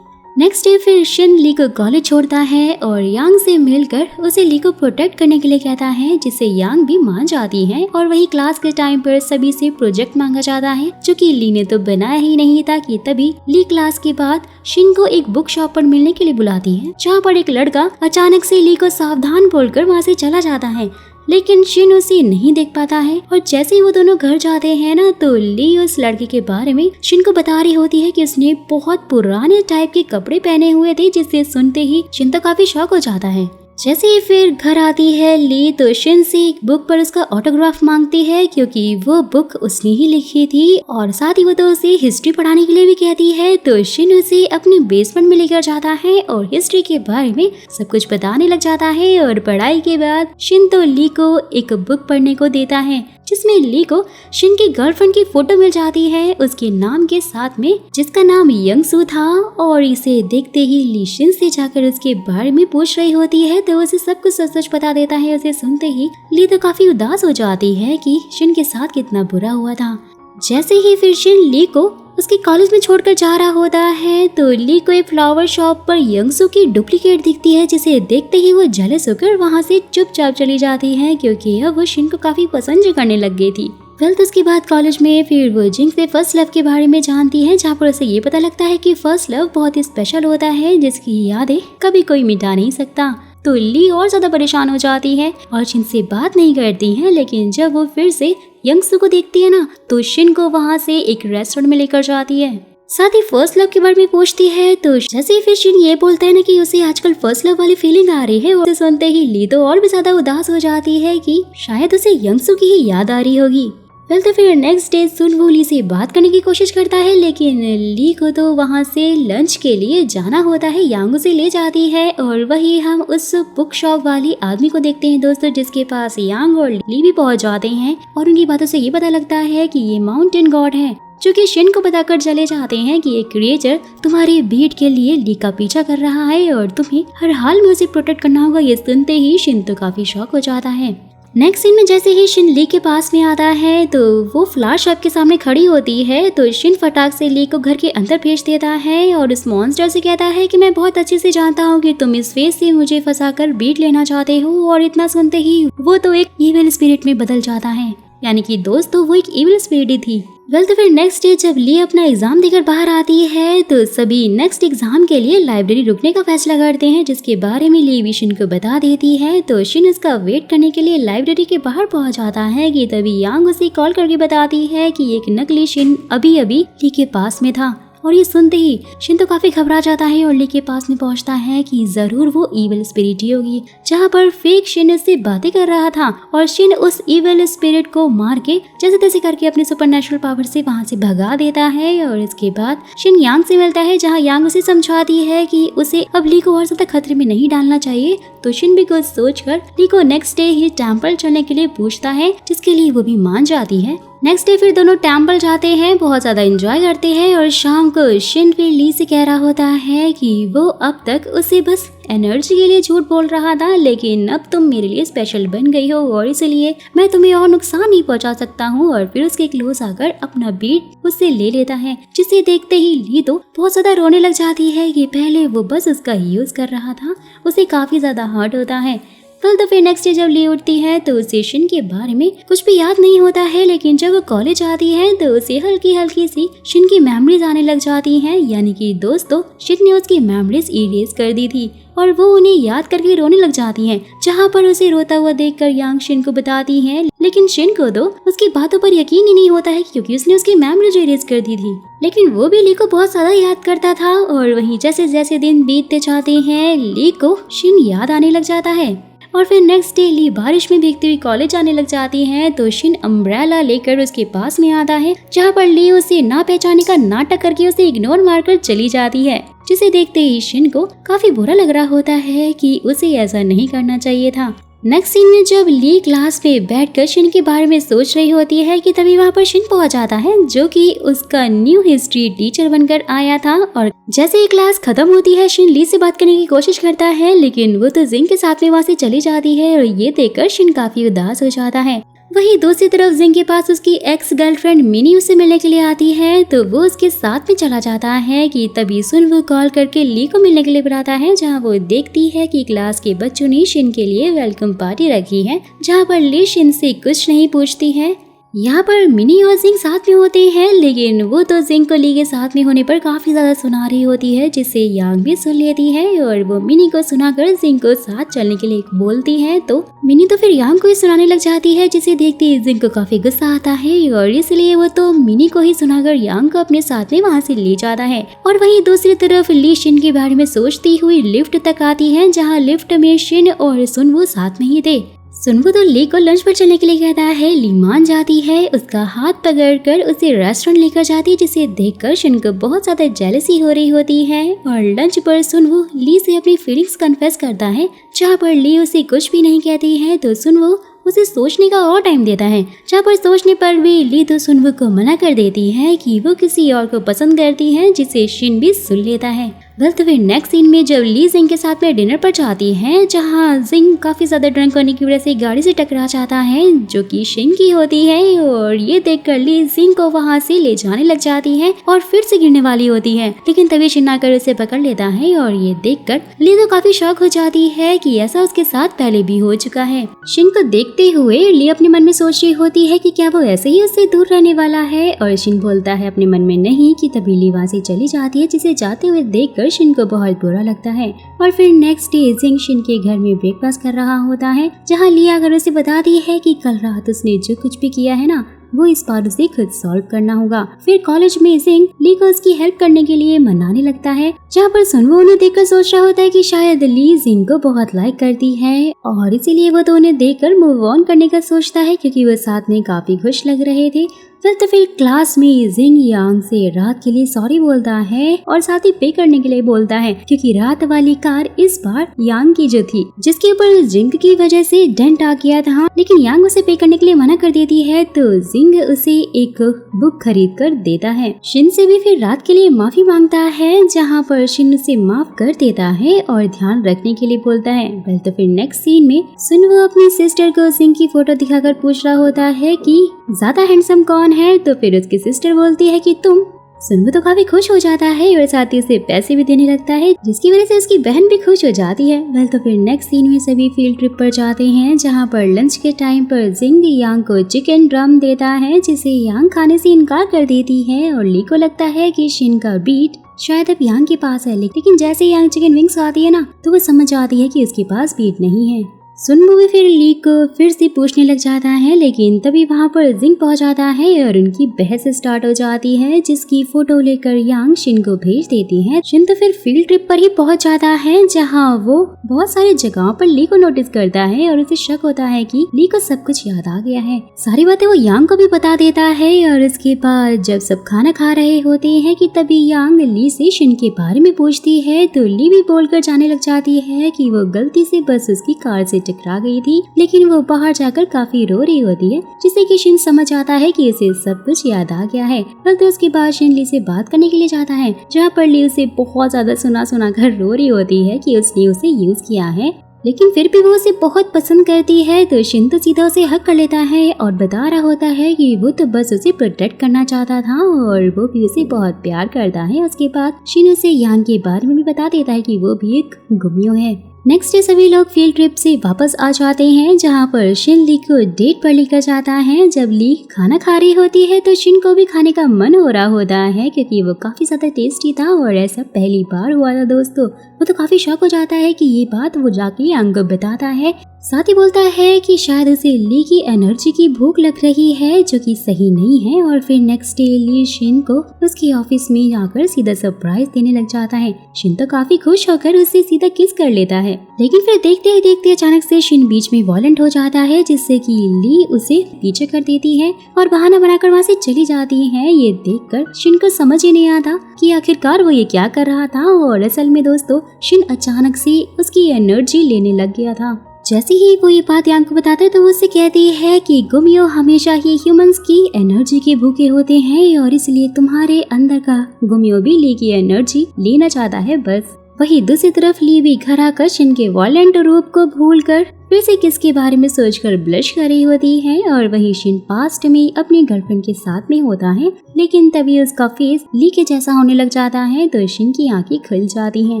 नेक्स्ट डे फिर शिन ली को कॉलेज छोड़ता है और यांग से मिलकर उसे ली को प्रोटेक्ट करने के लिए कहता है, जिससे यांग भी मान जाती है। और वही क्लास के टाइम पर सभी से प्रोजेक्ट मांगा जाता है, जो कि ली ने तो बनाया ही नहीं था। कि तभी ली क्लास के बाद शिन को एक बुक शॉप पर मिलने के लिए बुलाती है, जहाँ पर एक लड़का अचानक से ली को सावधान बोलकर वहाँ से चला जाता है, लेकिन शिन उसे नहीं देख पाता है। और जैसे ही वो दोनों घर जाते हैं ना, तो ली उस लड़के के बारे में शिन को बता रही होती है कि उसने बहुत पुराने टाइप के कपड़े पहने हुए थे, जिससे सुनते ही शिन तो काफी शॉक हो जाता है। जैसे ही फिर घर आती है ली तो शिन से एक बुक पर उसका ऑटोग्राफ मांगती है, क्योंकि वो बुक उसने ही लिखी थी और साथ ही वो तो उसे हिस्ट्री पढ़ाने के लिए भी कहती है। तो शिन उसे अपने बेसमेंट में लेकर जाता है और हिस्ट्री के बारे में सब कुछ बताने लग जाता है। और पढ़ाई के बाद शिन तो ली को एक बुक पढ़ने को देता है, जिसमें ली को शिन की गर्लफ्रेंड की फोटो मिल जाती है उसके नाम के साथ में, जिसका नाम यंग सू था। और इसे देखते ही ली शिन से जाकर उसके बारे में पूछ रही होती है, तो उसे सब कुछ सच सच बता देता है। उसे सुनते ही ली तो काफी उदास हो जाती है कि शिन के साथ कितना बुरा हुआ था। जैसे ही फिर शिन ली को उसके कॉलेज में छोड़कर जा रहा होता है, तो ली को एक फ्लावर शॉप पर यंगसू की डुप्लीकेट दिखती है, जिसे देखते ही वो जेलस होकर वहाँ से चुपचाप चली जाती है, क्योंकि अब वो शिन को काफी पसंद करने लग गई थी। फिर उसके बाद कॉलेज में फिर वो जिंग से फर्स्ट लव के बारे में जानती है, जहाँ पर उसे ये पता लगता है कि फर्स्ट लव बहुत ही स्पेशल होता है, जिसकी यादें कभी कोई मिटा नहीं सकता। तो ली और ज्यादा परेशान हो जाती है और शिन से बात नहीं करती है। लेकिन जब वो फिर से यंगसू को देखती है ना, तो शिन को वहाँ से एक रेस्टोरेंट में लेकर जाती है, साथ ही फर्स्ट लव के बारे में पूछती है। तो जैसे ही फिर शिन ये बोलता है ना कि उसे आजकल फर्स्ट लव वाली फीलिंग आ रही है, उसे सुनते ही ली तो और भी ज्यादा उदास हो जाती है कि शायद उसे यंगसू की ही याद आ रही होगी। तो फिर नेक्स्ट डे सुन वो ली से बात करने की कोशिश करता है, लेकिन ली को तो वहाँ से लंच के लिए जाना होता है, यांग उसे ले जाती है। और वही हम उस बुक शॉप वाली आदमी को देखते हैं दोस्तों, जिसके पास यांग और ली भी पहुँच जाते हैं और उनकी बातों से ये पता लगता है कि ये माउंटेन गॉड है, जो कि शिन को बताकर चले जाते हैं कि एक क्रिएचर तुम्हारी बीट के लिए ली का पीछा कर रहा है और तुम्हें हर हाल में उसे प्रोटेक्ट करना होगा। ये सुनते ही शिन तो काफी शॉक हो जाता है। नेक्स्ट सीन में जैसे ही शिन ली के पास में आता है, तो वो फ्लावर शॉप के सामने खड़ी होती है। तो शिन फटाक से ली को घर के अंदर भेज देता है और उस मॉन्स्टर से कहता है कि मैं बहुत अच्छे से जानता हूँ कि तुम इस फेस से मुझे फंसाकर बीट लेना चाहते हो। और इतना सुनते ही वो तो एक इविल स्पिरिट में बदल जाता है, यानी कि दोस्तों वो एक इविल स्पिरिट ही थी। वेल तो फिर नेक्स्ट डे जब ली अपना एग्जाम देकर बाहर आती है, तो सभी नेक्स्ट एग्जाम के लिए लाइब्रेरी रुकने का फैसला करते हैं, जिसके बारे में ली भी शिन को बता देती है। तो शिन उसका वेट करने के लिए लाइब्रेरी के बाहर पहुंच जाता है कि तभी यांग उसे कॉल करके बताती है कि एक नकली शिन अभी अभी ली के पास में था। और ये सुनते ही शिन तो काफी घबरा जाता है और ली के पास में पहुंचता है कि जरूर वो इविल स्पिरिट ही होगी, जहाँ पर फेक शिन इससे बातें कर रहा था। और शिन उस इविल स्पिरिट को मार के जैसे तैसे करके अपने सुपरनैचुरल पावर से वहाँ से भगा देता है। और इसके बाद शिन यांग से मिलता है, जहाँ यांग उसे समझाती है कि उसे अब ली को और ज्यादा खतरे में नहीं डालना चाहिए। तो शिन भी कुछ सोचकर ली को नेक्स्ट डे ही टेम्पल चलने के लिए पूछता है, जिसके लिए वो भी मान जाती है। नेक्स्ट डे फिर दोनों टेम्पल जाते हैं, बहुत ज्यादा एंजॉय करते हैं। और शाम को शिन फिर ली से कह रहा होता है कि वो अब तक उसे बस एनर्जी के लिए झूठ बोल रहा था, लेकिन अब तुम मेरे लिए स्पेशल बन गई हो और इसलिए मैं तुम्हें और नुकसान नहीं पहुंचा सकता हूँ। और फिर उसके क्लोज आकर अपना बीट उससे ले लेता है, जिसे देखते ही ली तो बहुत ज्यादा रोने लग जाती है कि पहले वो बस उसका यूज कर रहा था। उसे काफी ज्यादा हर्ट होता है। तो फिर नेक्स्ट डे जब ली उठती है तो उसे शिन के बारे में कुछ भी याद नहीं होता है, लेकिन जब वो कॉलेज आती है तो उसे हल्की हल्की सी शिन की मेमोरीज आने लग जाती हैं, यानी कि दोस्तों शिन ने उसकी मेमोरीज इरेज कर दी थी और वो उन्हें याद करके रोने लग जाती हैं, जहाँ पर उसे रोता हुआ देखकर यांग शिन को बताती है। लेकिन शिन को तो उसकी बातों पर यकीन ही नहीं होता है, क्योंकि उसने उसकी मेमोरीज इरेज कर दी थी। लेकिन वो भी ली को बहुत ज्यादा याद करता था। और वहीं जैसे जैसे दिन बीतते जाते हैं, ली को शिन याद आने लग जाता है। और फिर नेक्स्ट डे ली बारिश में भीगती हुई कॉलेज आने लग जाती है। तो शिन अम्ब्रेला लेकर उसके पास में आता है, जहाँ पर ली उसे ना पहचाने का नाटक करके उसे इग्नोर मारकर चली जाती है, जिसे देखते ही शिन को काफी बुरा लग रहा होता है कि उसे ऐसा नहीं करना चाहिए था। नेक्स्ट सीन में जब ली क्लास में बैठकर शिन के बारे में सोच रही होती है कि तभी वहाँ पर शिन पहुंच जाता है, जो कि उसका न्यू हिस्ट्री टीचर बनकर आया था। और जैसे ही क्लास खत्म होती है, शिन ली से बात करने की कोशिश करता है, लेकिन वो तो जिंग के साथ में वहाँ से चली जाती है। और ये देखकर शिन काफी उदास हो जाता है। वहीं दूसरी तरफ जिंग के पास उसकी एक्स गर्लफ्रेंड मिनी उसे मिलने के लिए आती है, तो वो उसके साथ में चला जाता है कि तभी सुन वो कॉल करके ली को मिलने के लिए बुलाता है, जहां वो देखती है कि क्लास के बच्चों ने शिन के लिए वेलकम पार्टी रखी है, जहां पर ली शिन से कुछ नहीं पूछती है। यहाँ पर मिनी और जिंग साथ में होते हैं, लेकिन वो तो जिंग को ली के साथ में होने पर काफी ज्यादा सुना रही होती है, जिससे यांग भी सुन लेती है और वो मिनी को सुनाकर जिंग को साथ चलने के लिए बोलती है। तो मिनी तो फिर यांग को ही सुनाने लग जाती है, जिसे देखते ही जिंग को काफी गुस्सा आता है और इसलिए वो तो मिनी को ही सुनाकर यांग को अपने साथ में वहाँ से ले जाता है। और वहीं दूसरी तरफ ली शिन के बारे में सोचती हुई लिफ्ट तक आती है, जहाँ लिफ्ट में शिन और सुनवू साथ में ही थे। सुनवू तो ली को लंच पर चलने के लिए कहता है। ली मान जाती है, उसका हाथ पकड़कर उसे रेस्टोरेंट लेकर जाती है, जिसे देखकर शिन को बहुत ज्यादा जेलसी हो रही होती है। और लंच पर सुनवू ली से अपनी फीलिंग्स कन्फेस करता है, जहाँ पर ली उसे कुछ भी नहीं कहती है तो सुनवू उसे सोचने का और टाइम देता है, जहाँ पर सोचने पर भी ली तो सुनवू को मना कर देती है कि वो किसी और को पसंद करती है, जिसे शिन भी सुन लेता है। तो फिर नेक्स्ट सीन में जब ली जिंग के साथ में डिनर पर जाती है, जहाँ जिंग काफी ज्यादा ड्रंक होने की वजह से गाड़ी से टकरा जाता है, जो कि शिन की होती है। और ये देखकर ली जिंग को वहाँ से ले जाने लग जाती है और फिर से गिरने वाली होती है, लेकिन तभी शिन आकर उसे पकड़ लेता है। और ये देखकर ली तो काफी शॉक हो जाती है कि ऐसा उसके साथ पहले भी हो चुका है। शिन को देखते हुए ली अपने मन में सोच रही होती है कि क्या वो ऐसे ही उससे दूर रहने वाला है, और शिन बोलता है अपने मन में नहीं, कि तभी ली वहाँ से चली जाती है, जिसे जाते हुए देखकर शिन को बहुत बुरा लगता है। और फिर नेक्स्ट डे जिंग शिन के घर में ब्रेकफास्ट कर रहा होता है, जहाँ ली आकर उसे बताती है कि कल रात उसने जो कुछ भी किया है ना, वो इस बार उसे खुद सॉल्व करना होगा। फिर कॉलेज में जिंग ली को उसकी हेल्प करने के लिए मनाने लगता है, जहाँ पर सुनवू उन्हें देखकर सोच रहा होता है कि शायद ली जिंग को बहुत लाइक करती है और इसीलिए वो तो उन्हें देखकर मूव ऑन करने का सोचता है, क्योंकि वो साथ में काफी खुश लग रहे थे। तो फिर क्लास में जिंग यांग से रात के लिए सॉरी बोलता है और साथ ही पे करने के लिए बोलता है, क्योंकि रात वाली कार इस बार यांग की जो थी, जिसके ऊपर जिंग की वजह से डेंट आ गया था, लेकिन यांग उसे पे करने के लिए मना कर देती है। तो जिंग उसे एक बुक खरीद कर देता है। शिन से भी फिर रात के लिए माफी मांगता है, जहाँ पर शिन उसे माफ कर देता है और ध्यान रखने के लिए बोलता है। तो फिर नेक्स्ट सीन में सुनवू अपनी सिस्टर को जिंग की फोटो दिखाकर पूछ रहा होता है कि ज्यादा हैंडसम कौन है, तो फिर उसकी सिस्टर बोलती है कि तुम। सुनवू तो काफी खुश हो जाता है और साथ ही उसे पैसे भी देने लगता है, जिसकी वजह से उसकी बहन भी खुश हो जाती है। तो फिर नेक्स्ट सीन में सभी फील्ड ट्रिप पर जाते हैं, जहाँ पर लंच के टाइम पर जिंग यांग को चिकन ड्रम देता है, जिसे यांग खाने से इनकार कर देती है। और ली को लगता है कि शिन का बीट शायद अब यांग के पास है, लेकिन जैसे यांग चिकन विंग्स खाती है ना, तो वो समझ जाती है कि उसके पास बीट नहीं है। सुनवू भी फिर ली को फिर से पूछने लग जाता है, लेकिन तभी वहाँ पर जिंग पहुँच जाता है और उनकी बहस स्टार्ट हो जाती है, जिसकी फोटो लेकर यांग शिन को भेज देती है। शिन तो फिर फील्ड ट्रिप पर ही पहुँच जाता है, जहाँ वो बहुत सारी जगहों पर ली को नोटिस करता है और उसे शक होता है कि ली को सब कुछ याद आ गया है। सारी बातें वो यांग को भी बता देता है। और उसके बाद जब सब खाना खा रहे होते हैं कि तभी यांग ली से शिन के बारे में पूछती है, तो ली भी बोलकर जाने लग जाती है कि वो गलती से बस उसकी कार से टकरा गई थी, लेकिन वो बाहर जाकर काफी रो रही होती है, जिससे कि शिन समझ आता है कि उसे सब कुछ याद आ गया है। तो उसके बाद शिन ली से बात करने के लिए जाता है, जहाँ पर ली उसे बहुत ज्यादा सुना कर रो रही होती है कि उसने उसे यूज किया है, लेकिन फिर भी वो उसे बहुत पसंद करती है। तो शिन तो सीधा उसे हक कर लेता है और बता रहा होता है कि वो तो बस उसे प्रोटेक्ट करना चाहता था और वो भी उसे बहुत प्यार करता है। उसके बाद शिन उसे यांग के बारे में भी बता देता है कि वो भी एक गुमियो है। नेक्स्ट डे सभी लोग फील्ड ट्रिप से वापस आ जाते हैं, जहाँ पर शिन ली को डेट पर लेकर जाता है। जब ली खाना खा रही होती है तो शिन को भी खाने का मन हो रहा होता है, क्योंकि वो काफी ज्यादा टेस्टी था और ऐसा पहली बार हुआ था दोस्तों। वो तो काफी शॉक हो जाता है कि ये बात वो जाके यांग को बताता है। साथ ही बोलता है कि शायद उसे ली की एनर्जी की भूख लग रही है, जो कि सही नहीं है। और फिर नेक्स्ट डे ली शिन को उसके ऑफिस में जाकर सीधा सरप्राइज देने लग जाता है। शिन तो काफी खुश होकर उससे सीधा किस कर लेता है, लेकिन फिर देखते ही देखते अचानक से शिन बीच में वॉयलेंट हो जाता है, जिससे कि ली उसे पीछे कर देती है और बहाना बनाकर वहाँ से चली जाती है। ये देखकर शिन को समझ ही नहीं आता कि आखिरकार वो ये क्या कर रहा था। और असल में दोस्तों शिन अचानक से उसकी एनर्जी लेने लग गया था। जैसे ही वो ये बात यांग को बताता है तो वो उससे कहती है कि गुमियो हमेशा ही ह्यूमंस की एनर्जी के भूखे होते हैं और इसलिए तुम्हारे अंदर का गुमियो भी ली की एनर्जी लेना चाहता है बस। वही दूसरी तरफ ली भी घर आकर शिन के वॉयलेंट रूप को भूलकर फिर से किसके बारे में सोचकर ब्लश कर रही होती है। और वही शिन पास्ट में अपनी गर्लफ्रेंड के साथ में होता है, लेकिन तभी उसका फेस ली के जैसा होने लग जाता है तो शिन की आंखें खुल जाती हैं।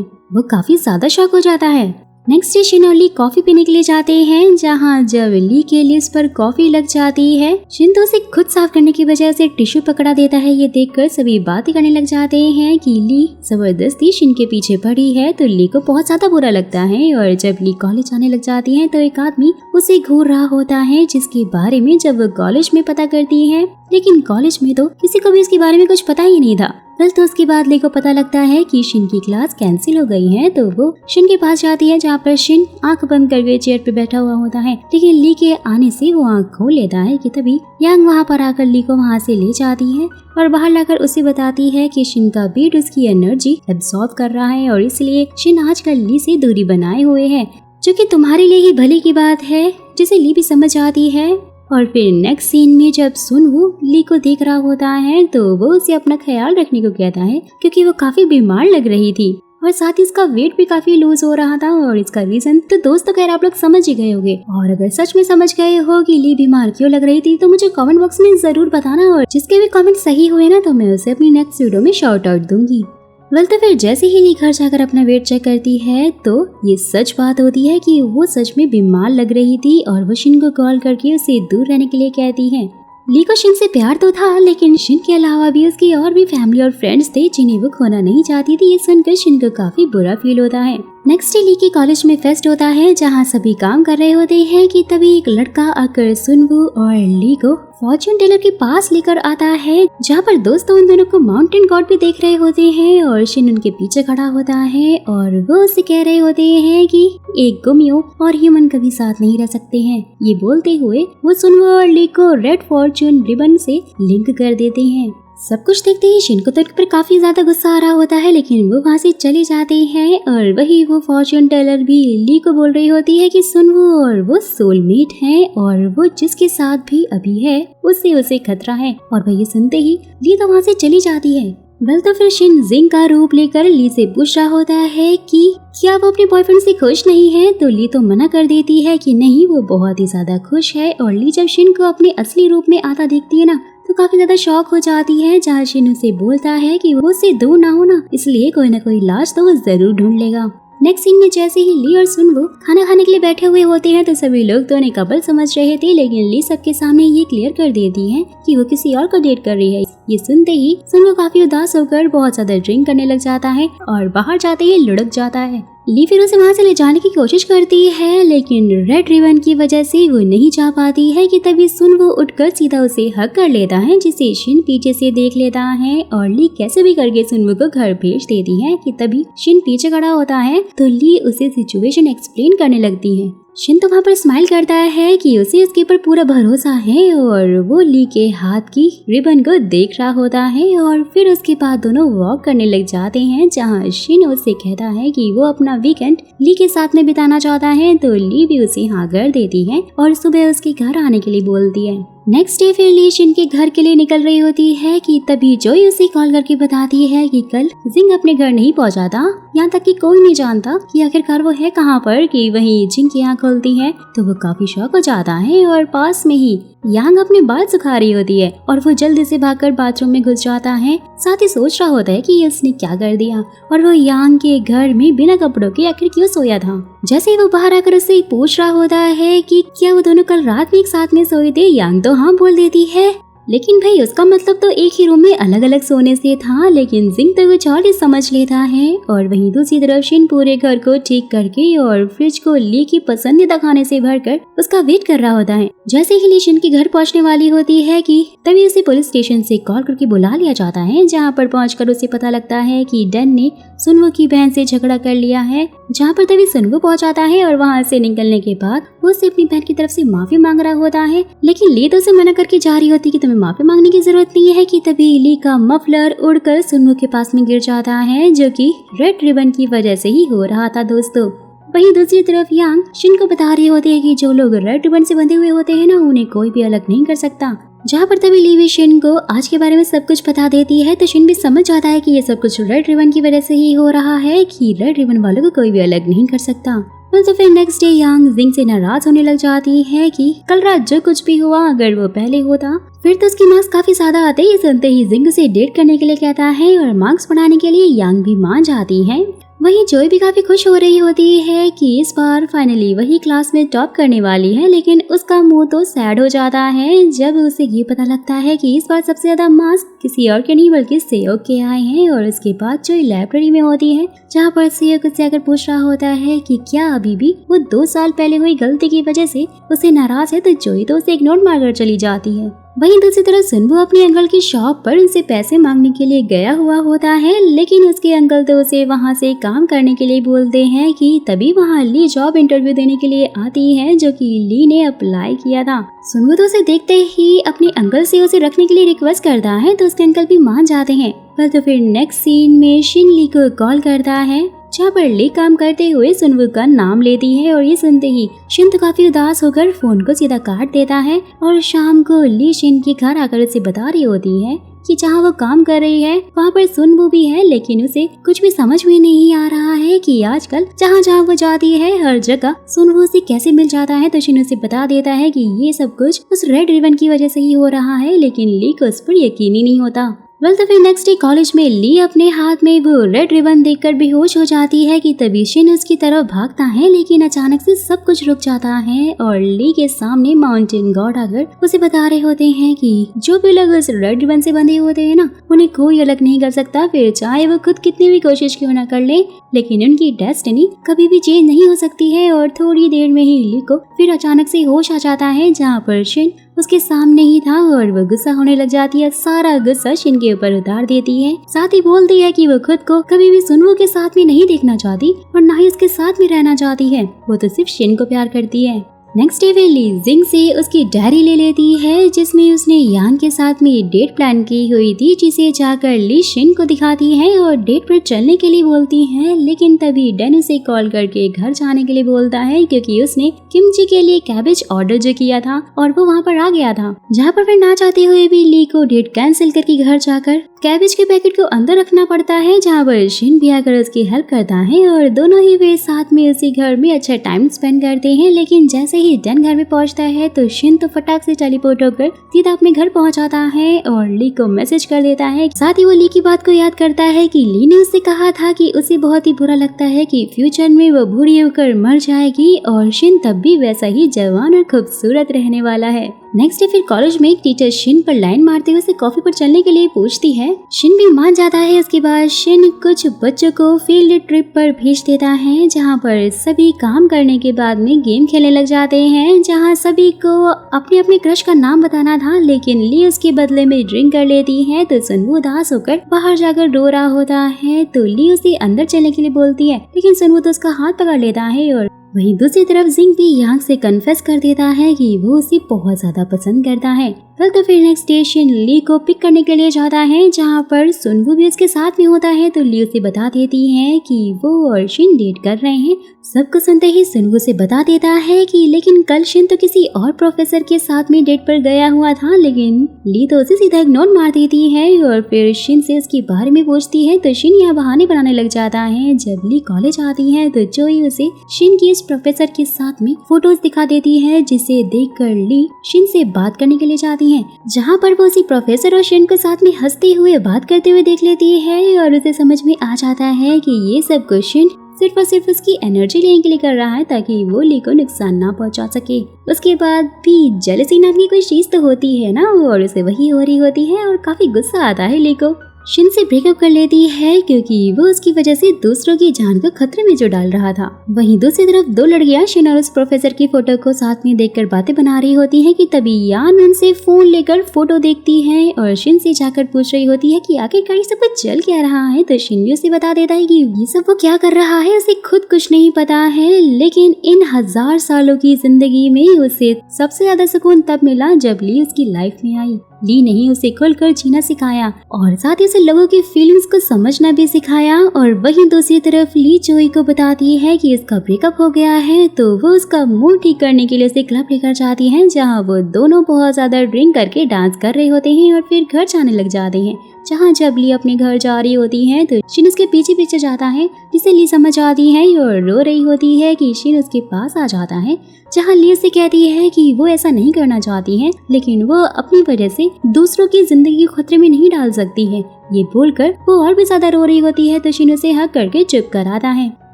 वो काफी ज्यादा शॉक हो जाता है। नेक्स्ट डे शिन और ली कॉफी पीने के लिए जाते हैं, जहाँ जब ली के लिप्स पर कॉफी लग जाती है, शिन तो उसे खुद साफ करने की बजाय उसे टिश्यू पकड़ा देता है। ये देखकर सभी बातें करने लग जाते हैं कि ली जबरदस्ती शिन के पीछे पड़ी है, तो ली को बहुत ज्यादा बुरा लगता है। और जब ली कॉलेज आने लग जाती है तो एक आदमी उसे घूर रहा होता है, जिसके बारे में जब वो कॉलेज में पता करती है, लेकिन कॉलेज में तो किसी को भी इसके बारे में कुछ पता ही नहीं था। कल तो उसके बाद ली को पता लगता है कि शिन की क्लास कैंसिल हो गई है, तो वो शिन के पास जाती है, जहाँ पर शिन आंख बंद करके चेयर पे बैठा हुआ होता है। लेकिन ली के आने से वो आंख खोल लेता है कि तभी यांग वहाँ पर आकर ली को वहाँ से ले जाती है और बाहर लाकर उसे बताती है कि शिन का बेट उसकी एनर्जी एब्सॉर्ब कर रहा है और इसलिए शिन आजकल ली से दूरी बनाए हुए है, जो कि तुम्हारे लिए ही भले की बात है, जिसे ली भी समझ आती है। और फिर नेक्स्ट सीन में जब सुनवू ली को देख रहा होता है तो वो उसे अपना ख्याल रखने को कहता है, क्योंकि वो काफी बीमार लग रही थी और साथ ही इसका वेट भी काफी लूज हो रहा था। और इसका रीजन तो दोस्तों खैर आप लोग समझ ही गए होंगे, और अगर सच में समझ गए हो कि ली बीमार क्यों लग रही थी तो मुझे कमेंट बॉक्स में जरूर बताना, और जिसके भी कमेंट सही हुए ना तो मैं उसे अपनी नेक्स्ट वीडियो में शाउट आउट दूंगी। वेल तो फिर जैसे ही ली घर जाकर अपना वेट चेक करती है तो ये सच बात होती है कि वो सच में बीमार लग रही थी और वो शिन को कॉल करके उसे दूर रहने के लिए कहती है। ली को शिन से प्यार तो था, लेकिन शिन के अलावा भी उसकी और भी फैमिली और फ्रेंड्स थे जिन्हें वो खोना नहीं चाहती थी। ये सुनकर शिन को काफी बुरा फील होता है। नेक्स्ट डे ली के कॉलेज में फेस्ट होता है, जहाँ सभी काम कर रहे होते हैं कि तभी एक लड़का आकर सुनवू और ली को फॉर्च्यून टेलर के पास लेकर आता है, जहाँ पर दोस्तों उन दोनों को माउंटेन गॉड भी देख रहे होते हैं। और शिन उनके पीछे खड़ा होता है और वो उससे कह रहे होते हैं कि एक गुमियो और ह्यूमन कभी साथ नहीं रह सकते हैं। ये बोलते हुए वो सुनवू और ली को रेड फॉर्च्यून रिबन से लिंक कर देते हैं। सब कुछ देखते ही शिन को तो पर काफी ज्यादा गुस्सा आ रहा होता है, लेकिन वो वहाँ से चले जाते हैं। और वही वो फॉर्च्यून टेलर भी ली को बोल रही होती है कि सुनवू और वो सोलमेट हैं और वो जिसके साथ भी अभी है उससे उसे खतरा है। और वही सुनते ही ली तो वहाँ से चली जाती है। वेल तो फिर शिन जिंग का रूप लेकर ली से पूछ रहा होता है कि क्या वो अपने बॉयफ्रेंड से खुश नहीं है, तो ली तो मना कर देती है कि नहीं, वो बहुत ही ज्यादा खुश है। और ली जब शिन को अपने असली रूप में आता देखती है ना तो काफी ज्यादा शॉक हो जाती है, जहाँ शिन उसे बोलता है कि वो उससे दूर ना हो ना, इसलिए कोई ना कोई इलाज तो वो जरूर ढूंढ लेगा। नेक्स्ट सीन में जैसे ही ली और सुनवू खाना खाने के लिए बैठे हुए होते हैं तो सभी लोग तो उन्हें कपल समझ रहे थे, लेकिन ली सबके सामने ये क्लियर कर देती है कि वो किसी और को डेट कर रही है। ये सुनते ही सुनवू काफी उदास होकर बहुत ज्यादा ड्रिंक करने लग जाता है और बाहर जाते ही लुढ़क जाता है। ली फिर उसे वहाँ से ले जाने की कोशिश करती है, लेकिन रेड रिबन की वजह से वो नहीं जा पाती है कि तभी सुनवू उठकर सीधा उसे हग कर लेता है, जिसे शिन पीछे से देख लेता है और ली कैसे भी करके सुनवू को घर भेज देती है कि तभी शिन पीछे खड़ा होता है तो ली उसे सिचुएशन एक्सप्लेन करने लगती है। शिन तो वहाँ पर स्माइल करता है कि उसे उसके ऊपर पूरा भरोसा है और वो ली के हाथ की रिबन को देख रहा होता है। और फिर उसके बाद दोनों वॉक करने लग जाते हैं, जहाँ शिन उससे कहता है कि वो अपना वीकेंड ली के साथ में बिताना चाहता है, तो ली भी उसे हाँ कर देती है और सुबह उसके घर आने के लिए बोलती है। नेक्स्ट डे फिर ली शिन के घर के लिए निकल रही होती है कि तभी जोई उसे कॉल करके बताती है कि कल जिंग अपने घर नहीं पहुंचा था, यहाँ तक कि कोई नहीं जानता कि आखिरकार वो है कहाँ पर। कि वहीं जिंग की आँख खुलती है तो वो काफी शॉक हो जाता है और पास में ही यांग अपने बाल सुखा रही होती है और वो जल्दी से भागकर बाथरूम में घुस जाता है। साथ ही सोच रहा होता है कि ये उसने क्या कर दिया और वो यांग के घर में बिना कपड़ों के आखिर क्यों सोया था। जैसे ही वो बाहर आकर उससे पूछ रहा होता है कि क्या वो दोनों कल रात में एक साथ में सोए थे, यांग तो हाँ बोल देती है, लेकिन भाई उसका मतलब तो एक ही रूम में अलग अलग सोने से था। लेकिन जिंग तो कुछ और ही समझ लेता है। और वहीं दूसरी तरफ शिन पूरे घर को ठीक करके और फ्रिज को ली की पसंदीदा खाने से भरकर उसका वेट कर रहा होता है। जैसे ही ली शिन के घर पहुंचने वाली होती है कि तभी उसे पुलिस स्टेशन से कॉल करके बुला लिया जाता है, जहां पर पहुंचकर उसे पता लगता है कि डन ने सुनवू की बहन से झगड़ा कर लिया है। जहां पर तभी सुनवू पहुंच आता है और वहां से निकलने के बाद वो उससे अपनी बहन की तरफ से माफी मांग रहा होता है, लेकिन ली तो उसे मना करके जा रही होती कि तुम्हें माफी मांगने की जरूरत नहीं है। कि तभी ली का मफलर उड़कर सुनवू के पास में गिर जाता है, जो कि रेड रिबन की वजह से ही हो रहा था दोस्तों। वहीं दूसरी तरफ यांग शिन को बता रही होती है कि जो लोग रेड रिबन से बंधे हुए होते हैं ना, उन्हें कोई भी अलग नहीं कर सकता। जहाँ पर तभी ली भी शिन को आज के बारे में सब कुछ बता देती है, तो शिन भी समझ जाता है कि ये सब कुछ रेड रिबन की वजह से ही हो रहा है, कि रेड रिबन वालों को कोई भी अलग नहीं कर सकता। तो फिर नेक्स्ट डे यांग जिंग से नाराज होने लग जाती है कि कल रात जो कुछ भी हुआ अगर वो पहले होता फिर तो उसकी मार्क्स काफी ज्यादा आते। ये सुनते ही जिंग उसे डेट करने के लिए कहता है और मार्क्स बढ़ाने के लिए यांग भी मान जाती है। वहीं जोई भी काफी खुश हो रही होती है कि इस बार फाइनली वही क्लास में टॉप करने वाली है, लेकिन उसका मुंह तो सैड हो जाता है जब उसे ये पता लगता है कि इस बार सबसे ज्यादा मार्क्स किसी और के नहीं बल्कि सेओ के आए हैं। और उसके बाद जोई लाइब्रेरी में होती है, जहाँ पर सेओ उससे आकर पूछ रहा होता है कि क्या अभी भी वो 2 साल पहले हुई गलती की वजह से उसे नाराज है, तो जोई तो उसे इग्नोर मारकर चली जाती है। वहीं दूसरी तरफ सुनबू अपने अंकल की शॉप पर उनसे पैसे मांगने के लिए गया हुआ होता है, लेकिन उसके अंकल तो उसे वहां से काम करने के लिए बोलते हैं कि तभी वहां ली जॉब इंटरव्यू देने के लिए आती है, जो कि ली ने अप्लाई किया था। सुनबू तो उसे देखते ही अपने अंकल से उसे रखने के लिए रिक्वेस्ट करता है, तो उसके अंकल भी मान जाते हैं। पर तो फिर नेक्स्ट सीन में शिन ली को कॉल करता है, जहाँ पर ली काम करते हुए सुनवू का नाम लेती है। और ये सुनते ही शिन तो काफी उदास होकर फोन को सीधा काट देता है। और शाम को ली शिन के घर आकर उसे बता रही होती है कि जहाँ वो काम कर रही है वहाँ पर सुनवू भी है, लेकिन उसे कुछ भी समझ में नहीं आ रहा है कि आजकल जहाँ जहाँ वो जाती है हर जगह सुनवू से कैसे मिल जाता है। तो शिन उसे बता देता है कि ये सब कुछ उस रेड रिबन की वजह से ही हो रहा है, लेकिन ली को उस पर यकीन ही नहीं होता। वेल तो फिर नेक्स्ट डे कॉलेज में ली अपने हाथ में वो रेड रिबन देखकर बेहोश हो जाती है कि तभी शिन उसकी तरफ भागता है, लेकिन अचानक से सब कुछ रुक जाता है और ली के सामने माउंटेन गॉड आकर उसे बता रहे होते हैं कि जो भी लोग उस रेड रिबन से बंधे होते हैं ना, उन्हें कोई अलग नहीं कर सकता, फिर चाहे वो खुद कितनी भी कोशिश क्यों ना कर ले, लेकिन उनकी डेस्टिनी कभी भी चेंज नहीं हो सकती है। और थोड़ी देर में ही ली को फिर अचानक से होश आ जाता है, जहाँ पर शिन उसके सामने ही था और वो गुस्सा होने लग जाती है। सारा गुस्सा शिन के ऊपर उतार देती है, साथ ही बोलती है कि वो खुद को कभी भी सुनवू के साथ में नहीं देखना चाहती और ना ही उसके साथ में रहना चाहती है, वो तो सिर्फ शिन को प्यार करती है। नेक्स्ट डे वे ली जिंग से उसकी डायरी ले लेती है, जिसमें उसने यान के साथ में डेट प्लान की हुई थी, जिसे जाकर ली शिन को दिखाती है और डेट पर चलने के लिए बोलती है। लेकिन तभी डैन उसे कॉल करके घर जाने के लिए बोलता है, क्योंकि उसने किमची के लिए कैबेज ऑर्डर जो किया था और वो वहाँ पर आ गया था, जहाँ पर फिर ना चाहते हुए भी ली को डेट कैंसिल करके घर जाकर कैबेज के पैकेट को अंदर रखना पड़ता है, जहाँ पर शिन भी आकर उसकी हेल्प करता है और दोनों ही वे साथ में उसी घर में अच्छा टाइम स्पेंड करते हैं। लेकिन जैसे ही डैन घर में पहुंचता है तो शिन तो फटाक से टेलीपोर्ट होकर सीधा अपने घर पहुंच जाता है और ली को मैसेज कर देता है। साथ ही वो ली की बात को याद करता है कि ली ने उससे कहा था कि उसे बहुत ही बुरा लगता है कि फ्यूचर में वो बूढ़ी होकर मर जाएगी और शिन तब भी वैसा ही जवान और खूबसूरत रहने वाला है। नेक्स्ट डे फिर कॉलेज में एक टीचर शिन पर लाइन मारते हुए उसे कॉफी पर चलने के लिए पूछती है। शिन भी मान जाता है। उसके बाद शिन कुछ बच्चों को फील्ड ट्रिप पर भेज देता है, जहाँ पर सभी काम करने के बाद में गेम खेलने लग जाते हैं, जहाँ सभी को अपने अपने क्रश का नाम बताना था, लेकिन ली उसके बदले में ड्रिंक कर लेती है। तो सुनवू उदास होकर बाहर जाकर रो रहा होता है, तो ली उसे अंदर चलने के लिए बोलती है, लेकिन सुनवू तो उसका हाथ पकड़ लेता है। और वहीं दूसरी तरफ जिंग भी यांग से कन्फेस कर देता है कि वो उसे बहुत ज्यादा पसंद करता है। कल तो फिर नेक्स्ट डे शिन ली को पिक करने के लिए जाता है, जहाँ पर सुनवू भी उसके साथ में होता है। तो ली उसे बता देती है कि वो और शिन डेट कर रहे हैं। सबको सुनते ही सुनवू से बता देता है कि लेकिन कल शिन तो किसी और प्रोफेसर के साथ में डेट पर गया हुआ था, लेकिन ली तो उसे सीधा इग्नोर मार देती है और फिर शिन से उसके बारे में पूछती है। तो शिन यहाँ बहाने बनाने लग जाता है। जब ली कॉलेज आती है तो जोई उसे शिन की इस प्रोफेसर के साथ में फोटोज दिखा देती है, जिसे देखकर ली शिन से बात करने के लिए जाती है, जहाँ पर वो उसी प्रोफेसर और शिन के साथ में हंसते हुए बात करते हुए देख लेती है और उसे समझ में आ जाता है कि ये सब कुछ शिन सिर्फ और सिर्फ उसकी एनर्जी लेने के लिए कर रहा है, ताकि वो ली को नुकसान ना पहुंचा सके। उसके बाद भी जेलसी नाम की कोई चीज तो होती है ना, और उसे वही हो रही होती है और काफी गुस्सा आता है ली को। शिन से ब्रेकअप कर लेती है, क्योंकि वो उसकी वजह से दूसरों की जान को खतरे में जो डाल रहा था। वहीं दूसरी तरफ दो लड़कियां शिन और उस प्रोफेसर की फोटो को साथ में देखकर बातें बना रही होती हैं कि तभी यान उनसे फोन लेकर फोटो देखती है और शिन से जाकर पूछ रही होती है कि आखिरकार ये सब कुछ चल क्या रहा है। तो शिन भी उसे बता देता है कि ये सब वो क्या कर रहा है उसे खुद कुछ नहीं पता है, लेकिन इन 1000 सालों की जिंदगी में उसे सबसे ज्यादा सुकून तब मिला जब ली उसकी लाइफ में आई। ली ने ही उसे खुलकर जीना सिखाया और साथ ही उसे लोगों की फीलिंग्स को समझना भी सिखाया। और वहीं दूसरी तरफ ली जोई को बताती है कि इसका ब्रेकअप हो गया है, तो वो उसका मूड ठीक करने के लिए उसे क्लब लेकर जाती है, जहां वो दोनों बहुत ज्यादा ड्रिंक करके डांस कर रहे होते हैं और फिर घर जाने लग जाते हैं। जहाँ जब ली अपने घर जा रही होती है तो शिन उसके पीछे पीछे जाता है, जिसे ली समझ आती है और रो रही होती है कि शिन उसके पास आ जाता है, जहाँ ली से कहती है कि वो ऐसा नहीं करना चाहती है, लेकिन वो अपनी वजह से दूसरों की जिंदगी खतरे में नहीं डाल सकती है। ये बोलकर वो और भी ज्यादा रो रही होती है तो शिन उसे हक करके चुप कराता है।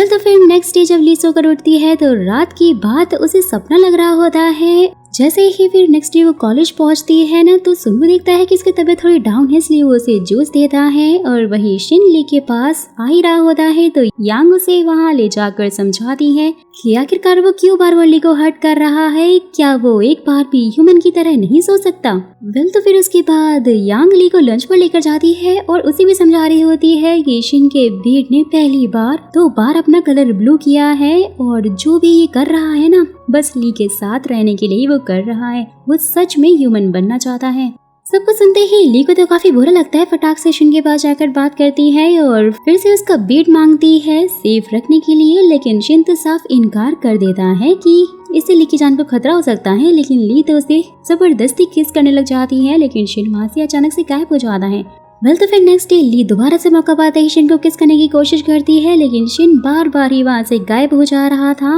तो फिर नेक्स्ट डे जब ली सोकर उठती है तो रात की बात उसे सपना लग रहा होता है। जैसे ही फिर नेक्स्ट डे वो कॉलेज पहुंचती है ना तो सुनवू देखता है कि इसकी तबीयत थोड़ी डाउन है, इसलिए वो उसे जूस देता है और वही शिन ली के पास आ ही रहा होता है तो यांग उसे वहाँ ले जाकर समझाती है कि आखिरकार वो क्यों बार बार ली को हर्ट कर रहा है, क्या वो एक बार भी ह्यूमन की तरह नहीं सोच सकता। तो फिर उसके बाद यांग ली को लंच पर लेकर जाती है और उसे भी समझा रही होती है कि शिन के बीट ने पहली बार 2 बार अपना कलर ब्लू किया है और जो भी ये कर रहा है ना बस ली के साथ रहने के लिए वो कर रहा है, वो सच में ह्यूमन बनना चाहता है। सब कुछ सुनते ही ली को तो काफी बुरा लगता है, फटाक से शिन के पास जाकर बात करती है और फिर से उसका बीट मांगती है सेफ रखने के लिए, लेकिन शिन तो साफ इनकार कर देता है कि इससे ली की जान को खतरा हो सकता है। लेकिन ली तो उसे जबरदस्ती किस करने लग जाती है, लेकिन शिन वहाँ से अचानक से गायब हो जाता है। तो फिर नेक्स्ट डे ली दोबारा से मौका पाते ही शिन को किस करने की कोशिश करती है, लेकिन शिन बार बार ही वहाँ से गायब हो जा रहा था